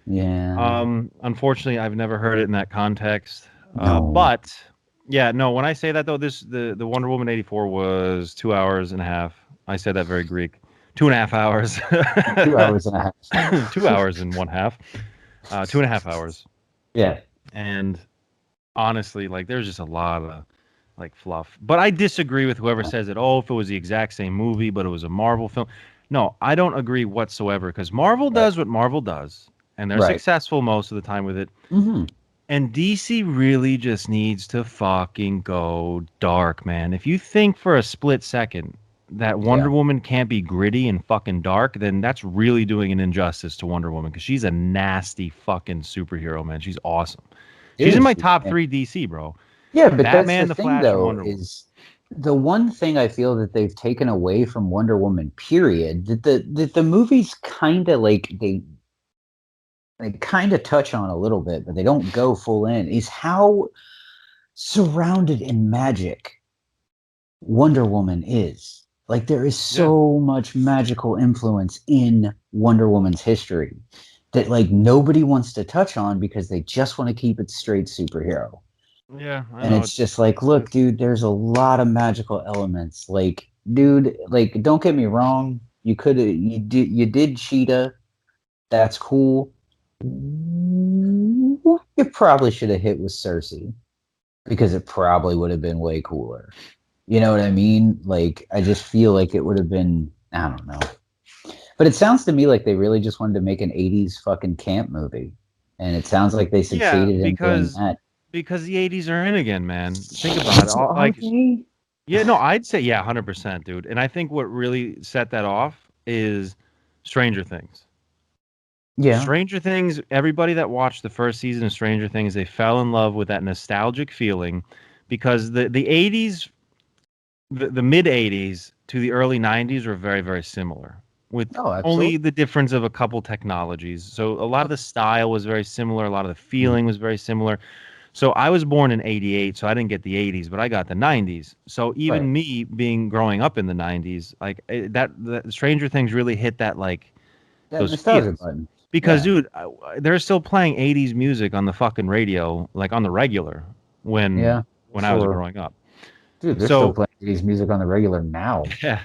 Yeah. Unfortunately, I've never heard it in that context. No. But yeah, no. When I say that though, the Wonder Woman 84 was 2.5 hours. I said that very Greek. 2.5 hours. 2 hours and a half. 2 hours and 1/2. 2.5 hours. Yeah. And honestly, like there's just a lot of like fluff. But I disagree with whoever says that, oh, if it was the exact same movie, but it was a Marvel film. No, I don't agree whatsoever because Marvel does what Marvel does, and they're successful most of the time with it. Mm-hmm. And DC really just needs to fucking go dark, man. If you think for a split second that Wonder Woman can't be gritty and fucking dark, then that's really doing an injustice to Wonder Woman because she's a nasty fucking superhero, man. She's awesome. She's in my top 3 DC, bro. Yeah, but Batman, that's the thing, Flash, though, Wonder Woman. is the one thing I feel that they've taken away from Wonder Woman, period, that the movies kind of like they kind of touch on a little bit, but they don't go full in, is how surrounded in magic Wonder Woman is. Like, there is so much magical influence in Wonder Woman's history that like nobody wants to touch on because they just want to keep it straight superhero. Yeah, and it's just like, look, dude, there's a lot of magical elements. Like, dude, like, don't get me wrong. You did Cheetah. That's cool. You probably should have hit with Cersei because it probably would have been way cooler. You know what I mean? Like, I just feel like it would have been, I don't know. But it sounds to me like they really just wanted to make an 80s fucking camp movie. And it sounds like they Yeah, succeeded in doing because that. the 80s are in again, man. Think about it. Are they? Yeah, no, I'd say yeah, 100%, dude. And I think what really set that off is Stranger Things. Yeah. Stranger Things, everybody that watched the first season of Stranger Things, they fell in love with that nostalgic feeling because the 80s, the mid 80s to the early 90s were very, very similar with Oh, only absolutely. the difference of a couple technologies. So a lot of the style was very similar, a lot of the feeling was very similar. So I was born in 88, so I didn't get the 80s, but I got the 90s. So Right. even me being growing up in the 90s, like that Stranger Things really hit that like That those nostalgia feels. button. Because, Yeah. dude, they're still playing 80s music on the fucking radio, like on the regular Yeah. when I was Sure. growing up. Dude, they're still So, playing 80s music on the regular now. yeah.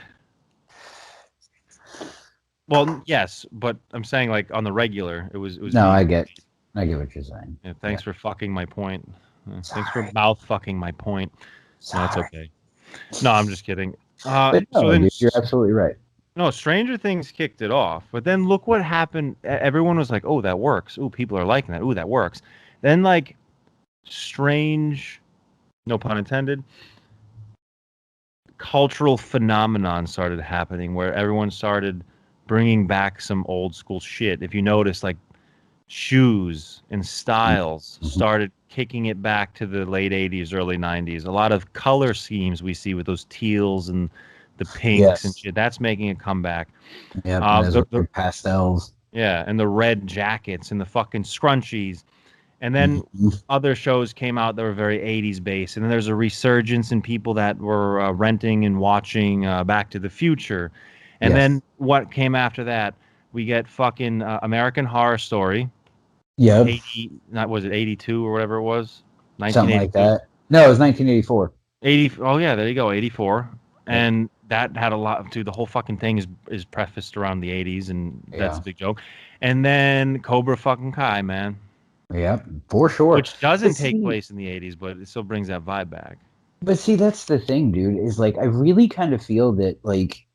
Well, yes, but I'm saying like on the regular, it was No, being I get played. I get what you're saying. Yeah, Yeah. thanks for fucking my point. Thanks for Sorry. mouth fucking my point. No, it's Sorry. okay. No, I'm just kidding. But So no, then dude, you're absolutely right. no, Stranger Things kicked it off, but then look what happened. Everyone was like, "Oh, that works. Oh, people are liking that. Oh, that works." Then like strange, no pun intended, cultural phenomenon started happening where everyone started bringing back some old school shit. If you notice, like shoes and styles Mhm. started kicking it back to the late 80s, early 90s. A lot of color schemes we see with those teals and the pinks and Yes. shit, that's making a comeback. Yep. And those The weird pastels. Yeah, and the red jackets and the fucking scrunchies. And then Mhm. other shows came out that were very 80s based. And then there's a resurgence in people that were renting and watching Back to the Future. And Yes. then what came after that? We get fucking American Horror Story, Yep. 80, not was it 82 or whatever it was? Something like 1982? that. No, it was 1984. 80, oh yeah, there you go, 84. Yep. And that had a lot to the whole fucking thing is prefaced around the 80s, and that's Yeah. a big joke. And then Cobra fucking Kai, man, Yep. For sure. which But doesn't take see, place in the 80s, but it still brings that vibe back. that's the thing, dude, is like I really kind of feel that like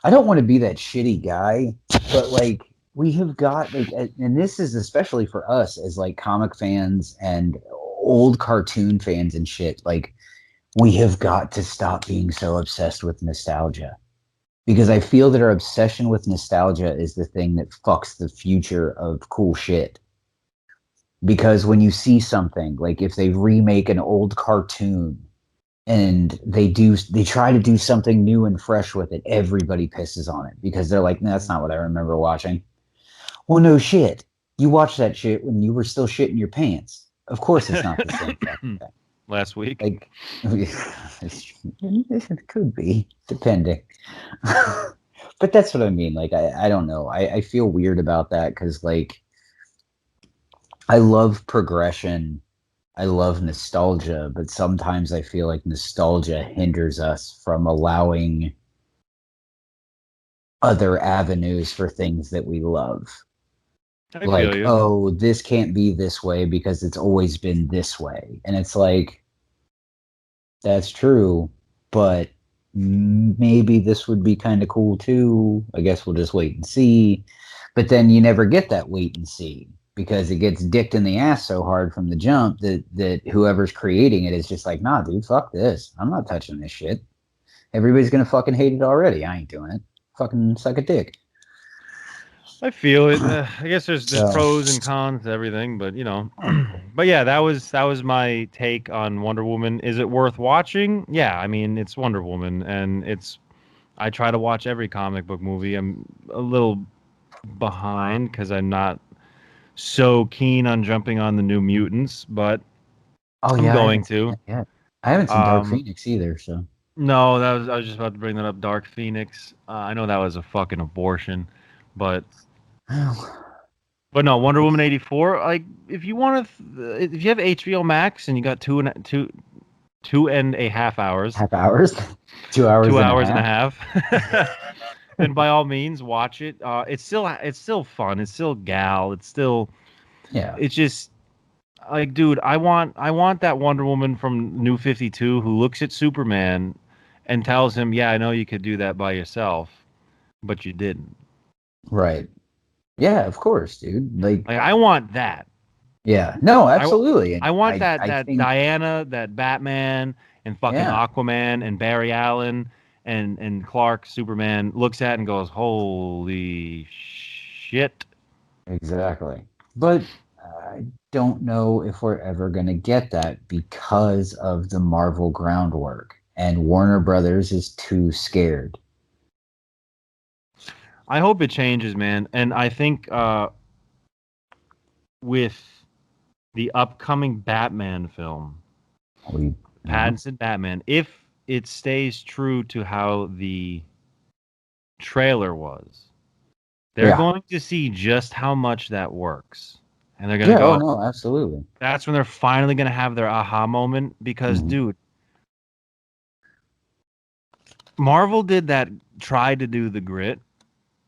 I don't want to be that shitty guy, but like we have got like, and this is especially for us as like comic fans and old cartoon fans and shit. Like we have got to stop being so obsessed with nostalgia because I feel that our obsession with nostalgia is the thing that fucks the future of cool shit. Because when you see something like if they remake an old cartoon and they try to do something new and fresh with it, everybody pisses on it because they're like, "No, that's not what I remember watching." Well, no shit. You watched that shit when you were still shitting your pants. Of course it's not the same fucking thing. Last week. Like it could be, depending. But that's what I mean. Like I don't know. I feel weird about that because like I love progression. I love nostalgia, but sometimes I feel like nostalgia hinders us from allowing other avenues for things that we love. I feel Like, you. oh, this can't be this way because it's always been this way. And it's like, that's true, but maybe this would be kind of cool too. I guess we'll just wait and see. But then you never get that wait and see because it gets dicked in the ass so hard from the jump that whoever's creating it is just like, nah, dude, fuck this. I'm not touching this shit. Everybody's gonna fucking hate it already. I ain't doing it. Fucking suck a dick. I feel it. I guess there's So, pros and cons to everything, but you know. But yeah, that was my take on Wonder Woman. Is it worth watching? Yeah, I mean, it's Wonder Woman, and I try to watch every comic book movie. I'm a little behind because I'm not so keen on jumping on the New Mutants, but oh I'm yeah, I going haven't seen to. it yet. I haven't seen Dark Um, Phoenix either. So, no, I was just about to bring that up. Dark Phoenix. I know that was a fucking abortion, but no, Wonder Woman 84. Like, if you want to, if you have HBO Max and you got 2.5 hours, Half hours, 2 hours 2 hours and a and a half. half, then by all means watch it. It's still fun. It's still gal. Yeah, It's just like, dude, I want that Wonder Woman from New 52 who looks at Superman and tells him, "Yeah, I know you could do that by yourself, but you didn't." right. Yeah, of course, dude. Like, Like, I want that. yeah, no, I wa- absolutely. And I want that I that think, Diana, that Batman, and fucking yeah, Aquaman and Barry Allen and Clark Superman looks at and goes, "Holy shit." exactly. But I don't know if we're ever going to get that because of the Marvel groundwork. And Warner Brothers is too scared. I hope it changes, man. And I think with the upcoming Batman film, We, yeah, Pattinson Batman, if it stays true to how the trailer was, they're yeah, going to see just how much that works. And they're going to yeah. Oh go, no, absolutely. that's when they're finally going to have their aha moment because, Mhm. dude, Marvel did that, tried to do the grit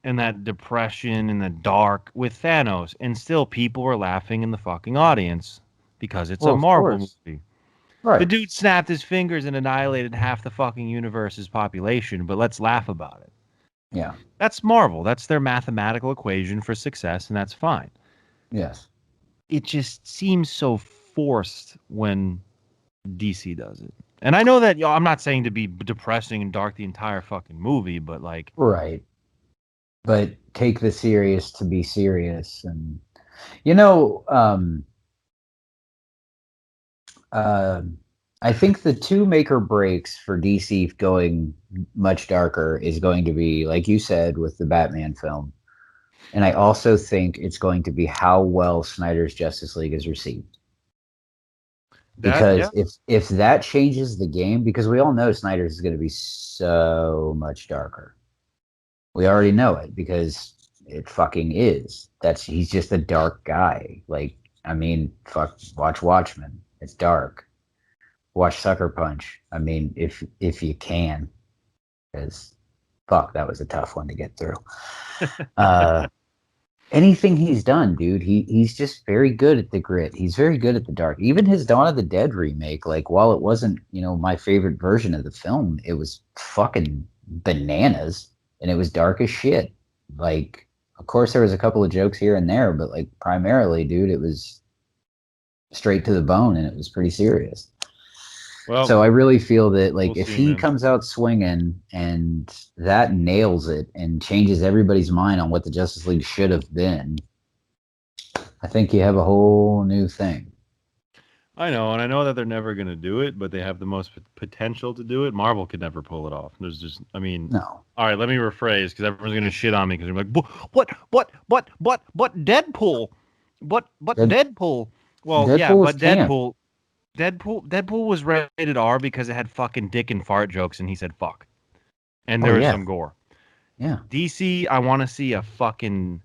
and that depression and the dark with Thanos, and still people were laughing in the fucking audience because it's a Well, of Marvel course, movie. The right? dude snapped his fingers and annihilated half the fucking universe's population, but let's laugh about it. Yeah, That's Marvel. That's their mathematical equation for success, and that's fine. yes, It just seems so forced when DC does it. And I know that I'm not saying to be depressing and dark the entire fucking movie, but like, right. But take the serious to be serious, and you know, uh, I think the two make or breaks for DC going much darker is going to be, like you said, with the Batman film. And I also think it's going to be how well Snyder's Justice League is received. that, yeah, Because if that changes the game, because we all know Snyder's is going to be so much darker. We already know it because it fucking is. That's He's just a dark guy. Like, I mean, fuck, watch Watchmen. It's dark. Watch Sucker Punch. I mean, if you can, because fuck, that was a tough one to get through. Uh, anything he's done, dude, he's just very good at the grit. He's very good at the dark. Even his Dawn of the Dead remake, like while it wasn't, my favorite version of the film, it was fucking bananas and it was dark as shit. Like, of course there was a couple of jokes here and there, but like primarily, dude, it was straight to the bone and it was pretty serious. well, So I really feel that we'll like if see, he man. comes out swinging and that nails it and changes everybody's mind on what the Justice League should have been, I think you have a whole new thing. I know, and I know that they're never going to do it, but they have the most potential to do it. Marvel could never pull it off. There's just, I mean, No, all right, let me rephrase because everyone's going to shit on me because they're like, what, Deadpool? What, Dead, Deadpool? Well, yeah, Deadpool is but camp. Deadpool was rated R because it had fucking dick and fart jokes and he said fuck. And Oh there was yeah, some gore. yeah, DC, I want to see a fucking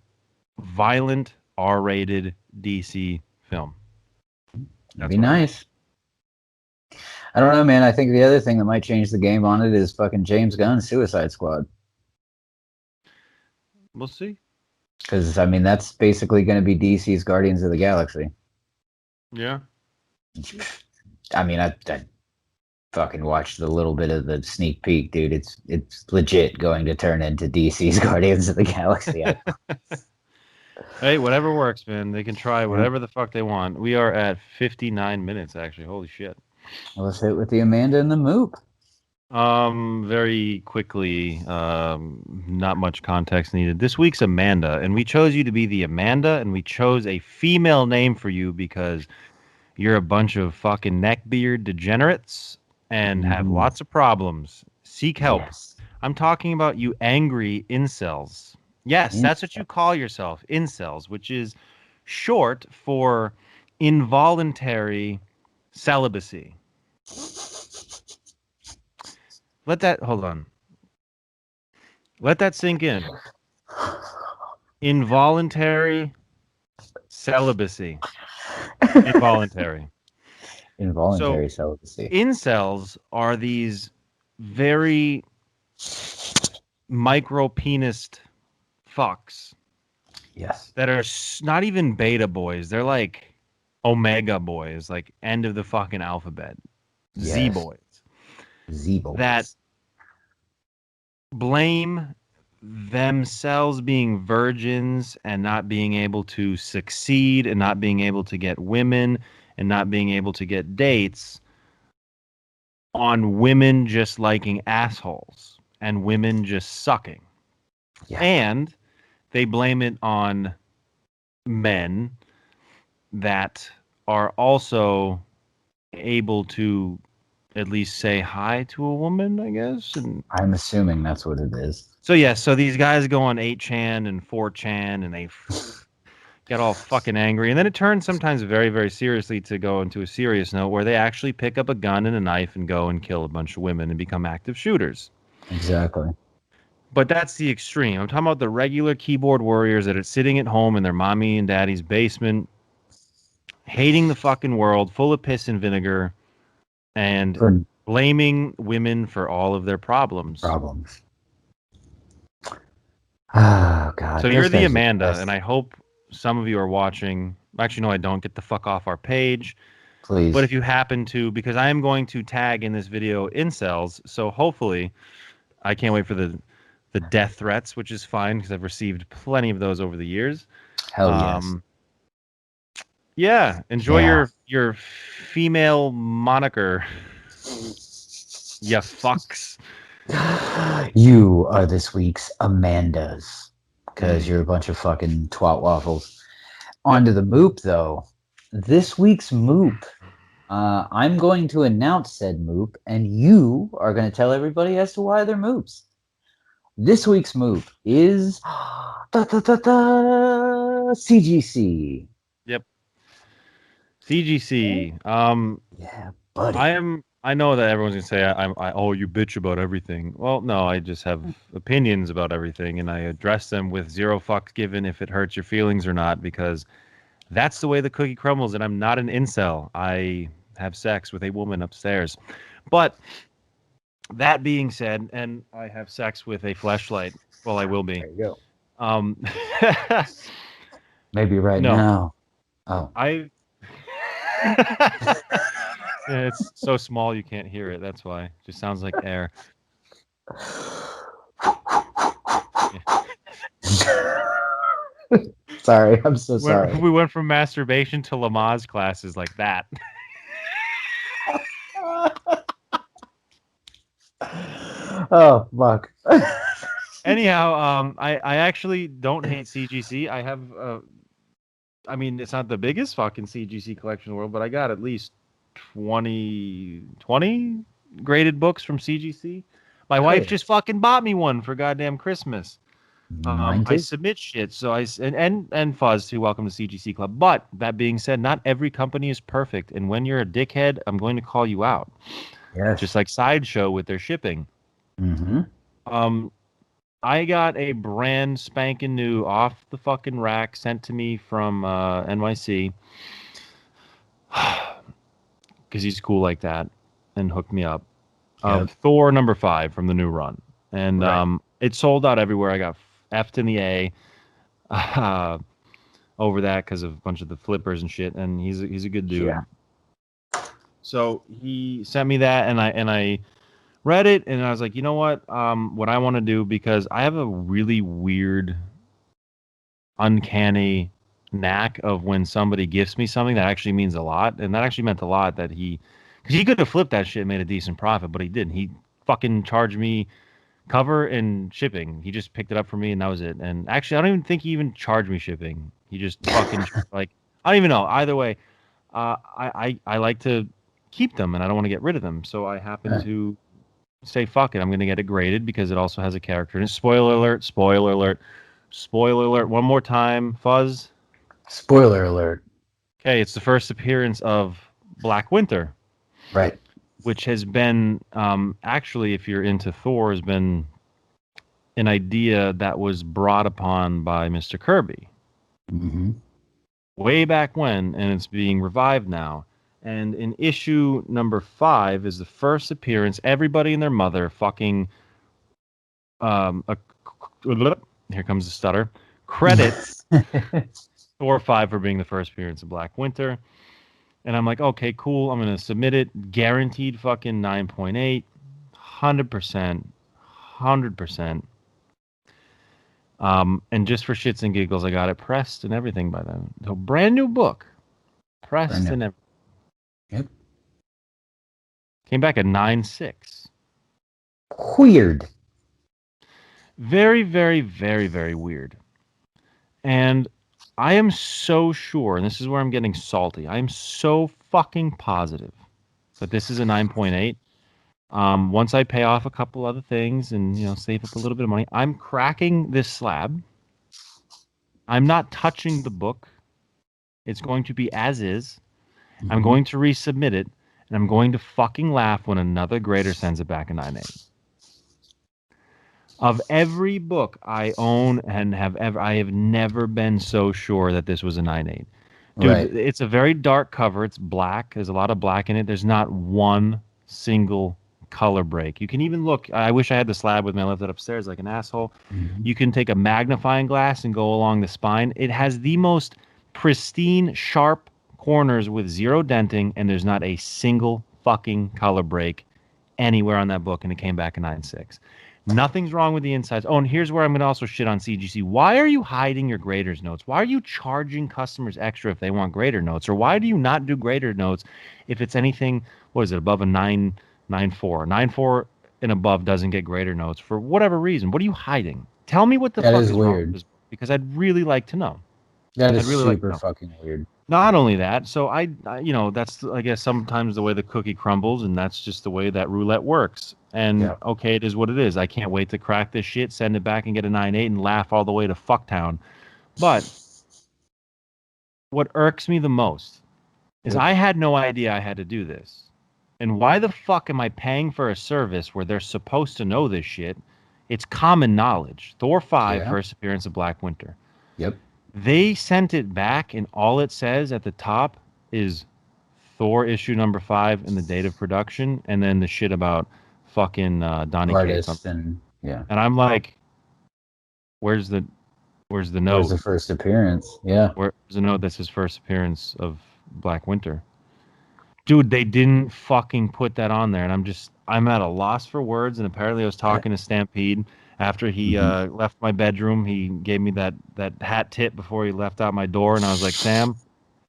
violent R-rated DC film. it'd That's be what I want. nice. I don't know, man. I think the other thing that might change the game on it is fucking James Gunn's Suicide Squad. We'll see. Because I mean, that's basically going to be DC's Guardians of the Galaxy. Yeah. I mean, I fucking watched a little bit of the sneak peek, dude. It's legit going to turn into DC's Guardians of the Galaxy. Hey, whatever works, man. They can try Yeah. whatever the fuck they want. We are at 59 minutes, actually. Holy shit. Let's hit with the Amanda and the Moop. Very quickly, not much context needed. This week's Amanda, and we chose you to be the Amanda, and we chose a female name for you because you're a bunch of fucking neckbeard degenerates and have Mhm. lots of problems. Seek help. Yes. I'm talking about you angry incels. Yes, In- that's what you call yourself, incels, which is short for involuntary celibacy. Hold on. Let that sink in. Involuntary celibacy. Involuntary. So Involuntary celibacy. incels are these very micro penised fucks Yes. that are not even beta boys. They're like omega boys, like end of the fucking alphabet. Z Yes. boys that Z-boys. blame themselves being virgins and not being able to succeed and not being able to get women and not being able to get dates on women just liking assholes and women just sucking. Yeah. And they blame it on men that are also able to at least say hi to a woman, I guess. And I'm assuming that's what it is. so yeah, so these guys go on 8chan and 4chan and they get all fucking angry. And then it turns sometimes very, very seriously to go into a serious note where they actually pick up a gun and a knife and go and kill a bunch of women and become active shooters. Exactly. But that's the extreme. I'm talking about the regular keyboard warriors that are sitting at home in their mommy and daddy's basement, hating the fucking world, full of piss and vinegar, and For blaming women for all of their problems. problems. Oh, God. So Those you're the guys are Amanda, best. and I hope some of you are watching. Actually, no, I don't. Get the fuck off our page. But Please. if you happen to, because I am going to tag in this video incels, so hopefully, I can't wait for the death threats, which is fine because I've received plenty of those over the years. Hell yes. Yeah, enjoy Yeah. your female moniker, ya fucks. You are this week's Amandas because Mm. you're a bunch of fucking twat waffles. Yep. On to the Moop, though. This week's Moop. I'm going to announce said Moop, and you are going to tell everybody as to why they're Moops. This week's Moop is CGC. Yep. CGC. Yeah, buddy. I know that everyone's gonna say oh, you bitch about everything. Well, no, I just have opinions about everything, and I address them with zero fucks given if it hurts your feelings or not, because that's the way the cookie crumbles. And I'm not an incel. I have sex with a woman upstairs. But that being said, and I have sex with a fleshlight. Well, I will be. There you go. Um, Maybe right no, now. Oh. I. Yeah, it's so small you can't hear it. That's why. It just sounds like air. Sorry, I'm so sorry. We went from masturbation to Lamaze classes like that. Oh, fuck. Anyhow, I actually don't hate CGC. I have, I mean, it's not the biggest fucking CGC collection in the world, but I got at least 20 graded books from CGC. My wife just fucking bought me one for goddamn Christmas. Mine I too. submit shit, so and Fuzz too. Welcome to CGC Club. But that being said, not every company is perfect, and when you're a dickhead, I'm going to call you out. Yes. Just like Sideshow with their shipping. Mm-hmm. I got a brand spanking new off the fucking rack sent to me from NYC because he's cool like that and hooked me up. Of Thor #5 from the new run, and it sold out everywhere. I got F'd in the A over that because of a bunch of the flippers and shit. And he's a good dude. Yeah. So he sent me that, and I read it, and I was like, you know what? What I want to do, because I have a really weird, uncanny knack of when somebody gifts me something that actually means a lot, and that actually meant a lot. That because he could have flipped that shit and made a decent profit, but he didn't. He fucking charged me cover and shipping. He just picked it up for me, and that was it. And actually, I don't even think he even charged me shipping. He just fucking like, I don't even know. Either way, I like to keep them, and I don't want to get rid of them. So I happen to say fuck it. I'm going to get it graded because it also has a character. And spoiler alert! Spoiler alert! Spoiler alert! One more time, Fuzz. Spoiler alert. Okay, it's the first appearance of Black Winter. Right. Which has been, actually, if you're into Thor, has been an idea that was brought upon by Mr. Kirby. Mm-hmm. Way back when, and it's being revived now. And in issue number 5 is the first appearance. Everybody and their mother fucking here comes the stutter. Credits Thor 5 for being the first appearance of Black Winter. And I'm like, okay, cool. I'm going to submit it. Guaranteed fucking 9.8. 100%. 100%. And just for shits and giggles, I got it pressed and everything by them. So brand new book. Pressed and everything. Yep. Came back at 9.6. Weird. Very, very, very, very weird. And I am so sure, and this is where I'm getting salty, I am so fucking positive that this is a 9.8. Once I pay off a couple other things and, save up a little bit of money, I'm cracking this slab. I'm not touching the book. It's going to be as is. Mm-hmm. I'm going to resubmit it, and I'm going to fucking laugh when another grader sends it back a 9.8. Of every book I own and I have never been so sure that this was a 9.8. Dude, right. It's a very dark cover. It's black. There's a lot of black in it. There's not one single color break. You can even look. I wish I had the slab with me. I left it upstairs like an asshole. Mm-hmm. You can take a magnifying glass and go along the spine. It has the most pristine, sharp corners with zero denting, and there's not a single fucking color break anywhere on that book, and it came back a 9.6. Nothing's wrong with the insides. Oh, and here's where I'm going to also shit on CGC. Why are you hiding your grader's notes? Why are you charging customers extra if they want grader notes? Or why do you not do grader notes if it's anything, what is it, above a 9.4? 9.4 and above doesn't get grader notes for whatever reason. What are you hiding? Tell me what the fuck is wrong with this book, because I'd really like to know. That is super fucking weird. Not only that, so I that's, I guess, sometimes the way the cookie crumbles, and that's just the way that roulette works. And okay, it is what it is. I can't wait to crack this shit, send it back, and get a 9.8 and laugh all the way to fucktown. But what irks me the most is I had no idea I had to do this. And why the fuck am I paying for a service where they're supposed to know this shit? It's common knowledge. Thor 5, first appearance of Black Winter. Yep. They sent it back, and all it says at the top is Thor issue number 5 and the date of production, and then the shit about fucking Donny Cates. And I'm like, where's the note? Where's the first appearance? Yeah. Where's the note that's his first appearance of Black Winter? Dude, they didn't fucking put that on there, and I'm at a loss for words. And apparently I was talking to Stampede after he left my bedroom. He gave me that hat tip before he left out my door, and I was like, Sam,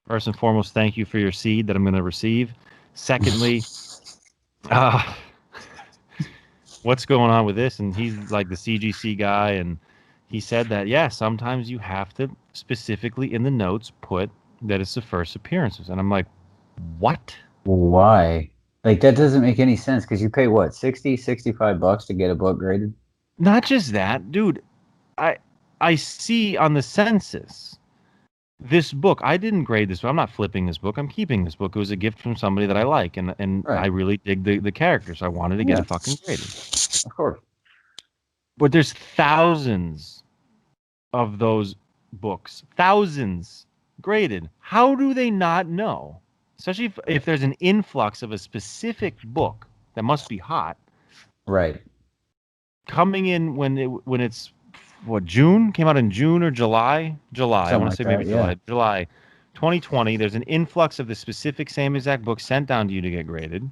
first and foremost, thank you for your seed that I'm going to receive. Secondly, what's going on with this? And he's like the CGC guy, and he said that, sometimes you have to specifically in the notes put that it's the first appearances. And I'm like, what? Why? Like, that doesn't make any sense, because you pay what, $65 to get a book graded? Not just that, dude. I see on the census this book. I didn't grade this book. I'm not flipping this book. I'm keeping this book. It was a gift from somebody that I like, and I really dig the characters. I wanted to get it fucking graded. Of course. But there's thousands of those books. Thousands graded. How do they not know? Especially if there's an influx of a specific book that must be hot. Right. Coming in when it's what, June? Came out in June or July? July. I want to say maybe July. July 2020. There's an influx of the specific same exact book sent down to you to get graded.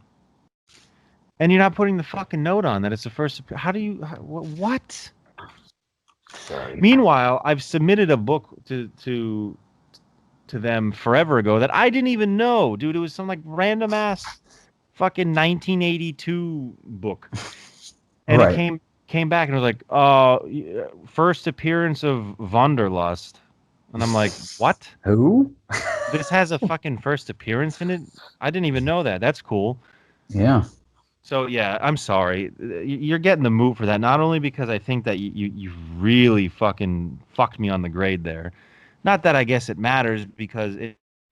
And you're not putting the fucking note on that it's the first. How do you? What? Sorry. Meanwhile, I've submitted a book to them forever ago that I didn't even know, dude. It was some like random ass fucking 1982 book, and it came back and it was like, first appearance of Wanderlust, and I'm like, what? Who? This has a fucking first appearance in it? I didn't even know that. That's cool. Yeah. So yeah, I'm sorry. You're getting the move for that. Not only because I think that you really fucking fucked me on the grade there. Not that I guess it matters, because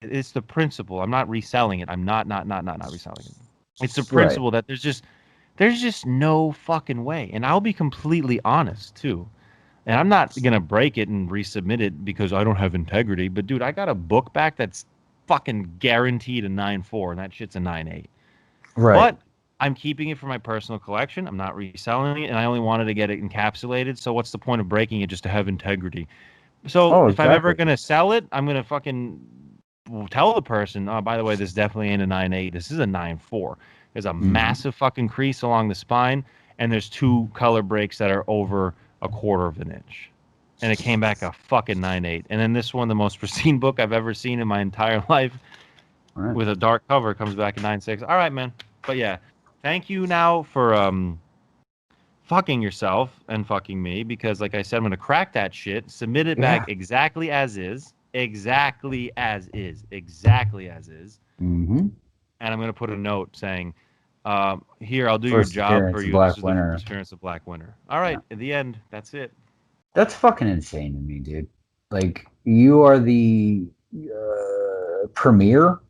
it's the principle. I'm not reselling it. I'm not reselling it. It's the principle that there's just no fucking way. And I'll be completely honest too. And I'm not gonna break it and resubmit it because I don't have integrity. But dude, I got a book back that's fucking guaranteed a 9.4, and that shit's a 9.8. Right. But I'm keeping it for my personal collection. I'm not reselling it, and I only wanted to get it encapsulated. So what's the point of breaking it just to have integrity? So if I'm ever gonna sell it, I'm gonna fucking tell the person, oh, by the way, this definitely ain't a 9.8. This is a 9.4. There's a massive fucking crease along the spine, and there's 2 color breaks that are over a quarter of an inch. And it came back a fucking 9.8. And then this one, the most pristine book I've ever seen in my entire life, with a dark cover, comes back at 9.6. All right, man. But yeah, thank you now for fucking yourself and fucking me, because like I said, I'm gonna crack that shit, submit it back exactly as is, exactly as is, Mm-hmm. and I'm gonna put a note saying, "Here, I'll do First your job for appearance of you. Black This is the Winter. first appearance of Black Winter." All right, at the end, that's it. That's fucking insane to me, dude. Like, you are the premier.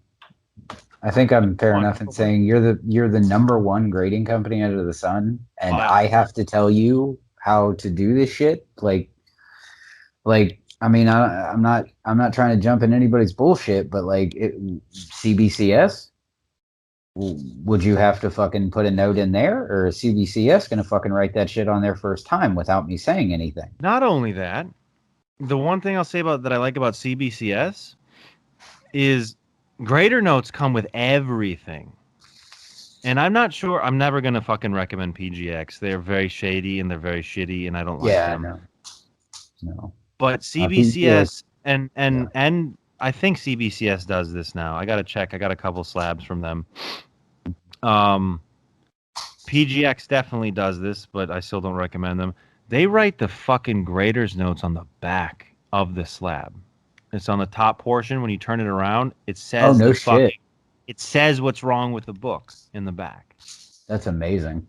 I think I'm fair enough in saying you're the #1 grading company under the sun, and I have to tell you how to do this shit. Like I mean, I'm not trying to jump in anybody's bullshit, but like CBCS, would you have to fucking put a note in there, or is CBCS gonna fucking write that shit on their first time without me saying anything? Not only that, the one thing I'll say about that I like about CBCS is grader notes come with everything. And I'm not sure. I'm never gonna fucking recommend PGX. They're very shady and they're very shitty, and I don't like them. No. But CBCS and I think CBCS does this now. I gotta check. I got a couple slabs from them. PGX definitely does this, but I still don't recommend them. They write the fucking grader's notes on the back of the slab. It's on the top portion. When you turn it around, it says it says what's wrong with the book in the back. That's amazing.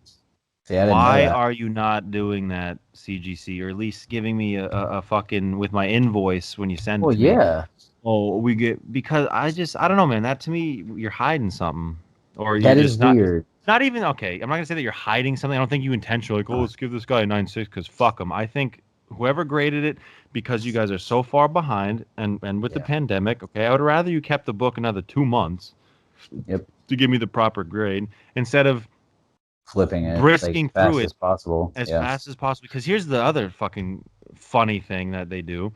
See, I didn't know Why that. are you not doing that, CGC, or at least giving me a fucking with my invoice when you send it to me? Oh, we get, because I don't know, man. That to me, you're hiding something, or you're just not. Weird. Not even okay. I'm not gonna say that you're hiding something. I don't think you intentionally like, oh, let's give this guy a 9.6 because fuck him. I think whoever graded it, because you guys are so far behind, and with the pandemic, okay, I would rather you kept the book another 2 months. Yep. To give me the proper grade instead of flipping it brisking fast through it as possible. Fast as possible. Because here's the other fucking funny thing that they do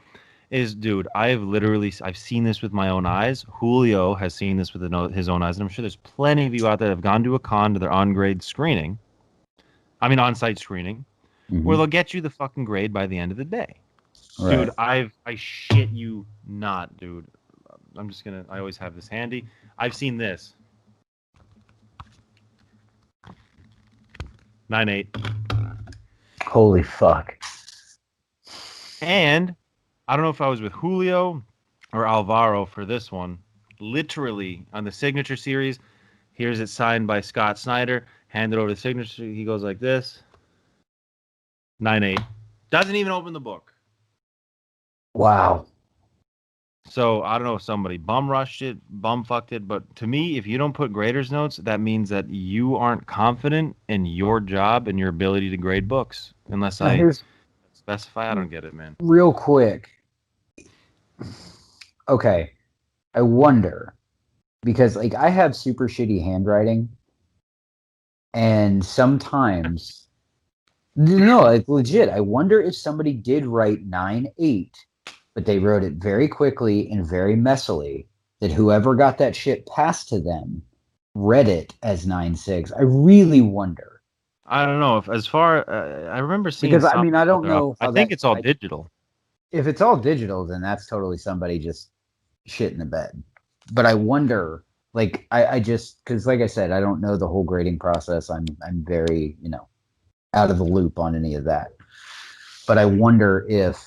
is, dude, I've seen this with my own eyes. Julio has seen this with his own eyes, and I'm sure there's plenty of you out there that have gone to a con to their on-grade screening. I mean, on-site screening, where they'll get you the fucking grade by the end of the day. Right. Dude, I shit you not, dude. I always have this handy. I've seen this. 9.8. Holy fuck. And I don't know if I was with Julio or Alvaro for this one. Literally, on the signature series, here's it signed by Scott Snyder. Hand it over to the signature. He goes like this. 9.8. Doesn't even open the book. Wow. So I don't know if somebody bum rushed it, bum fucked it, but to me, if you don't put grader's notes, that means that you aren't confident in your job and your ability to grade books. Unless I specify, I don't get it, man. Real quick. Okay. I wonder, because like I have super shitty handwriting, and sometimes no, like legit, I wonder if somebody did write 9.8, but they wrote it very quickly and very messily, that whoever got that shit passed to them read it as 9.6. I really wonder. I don't know if, as far I remember seeing, because I mean, I don't know. I think it's all digital. If it's all digital, then that's totally somebody just shit in the bed. But I wonder, like, I just, because like I said, I don't know the whole grading process. I'm very, out of the loop on any of that. But I wonder if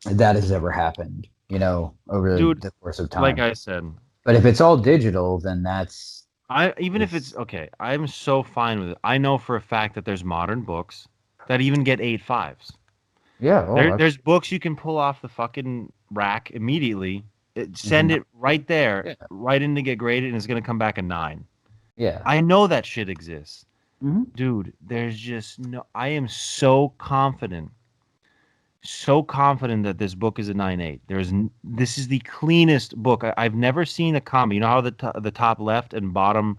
that has ever happened, over the course of time. Like I said. But if it's all digital, then that's... if it's okay, I'm so fine with it. I know for a fact that there's modern books that even get 8.5s. Yeah. There's books you can pull off the fucking rack immediately, send it right there, right in to get graded, and it's going to come back a 9. Yeah. I know that shit exists. Mm-hmm. Dude, there's just no... I am so confident so confident that this book is a 9.8. This is the cleanest book. I've never seen a comic. You know how the top left and bottom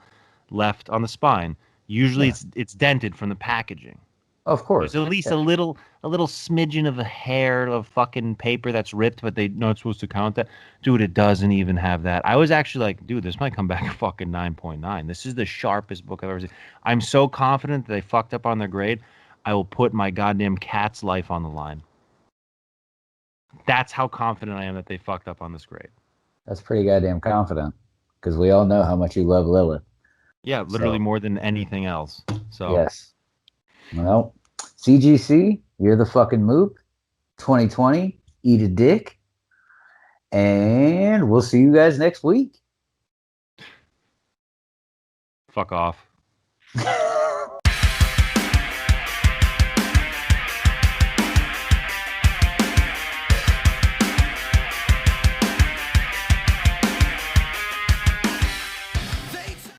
left on the spine. Usually Yeah, it's dented from the packaging. of There's course. at least a little smidgen of a hair of fucking paper that's ripped, but they're not supposed to count that. Dude, it doesn't even have that. I was actually like, dude, this might come back a fucking 9.9. This is the sharpest book I've ever seen. I'm so confident that they fucked up on their grade. I will put my goddamn cat's life on the line. That's how confident I am that they fucked up on this grade. That's pretty goddamn confident because we all know how much you love Lilith. Yeah, literally So, more than anything else. So yes. Well, CGC, you're the fucking moop. 2020, eat a dick. And we'll see you guys next week. fuck off.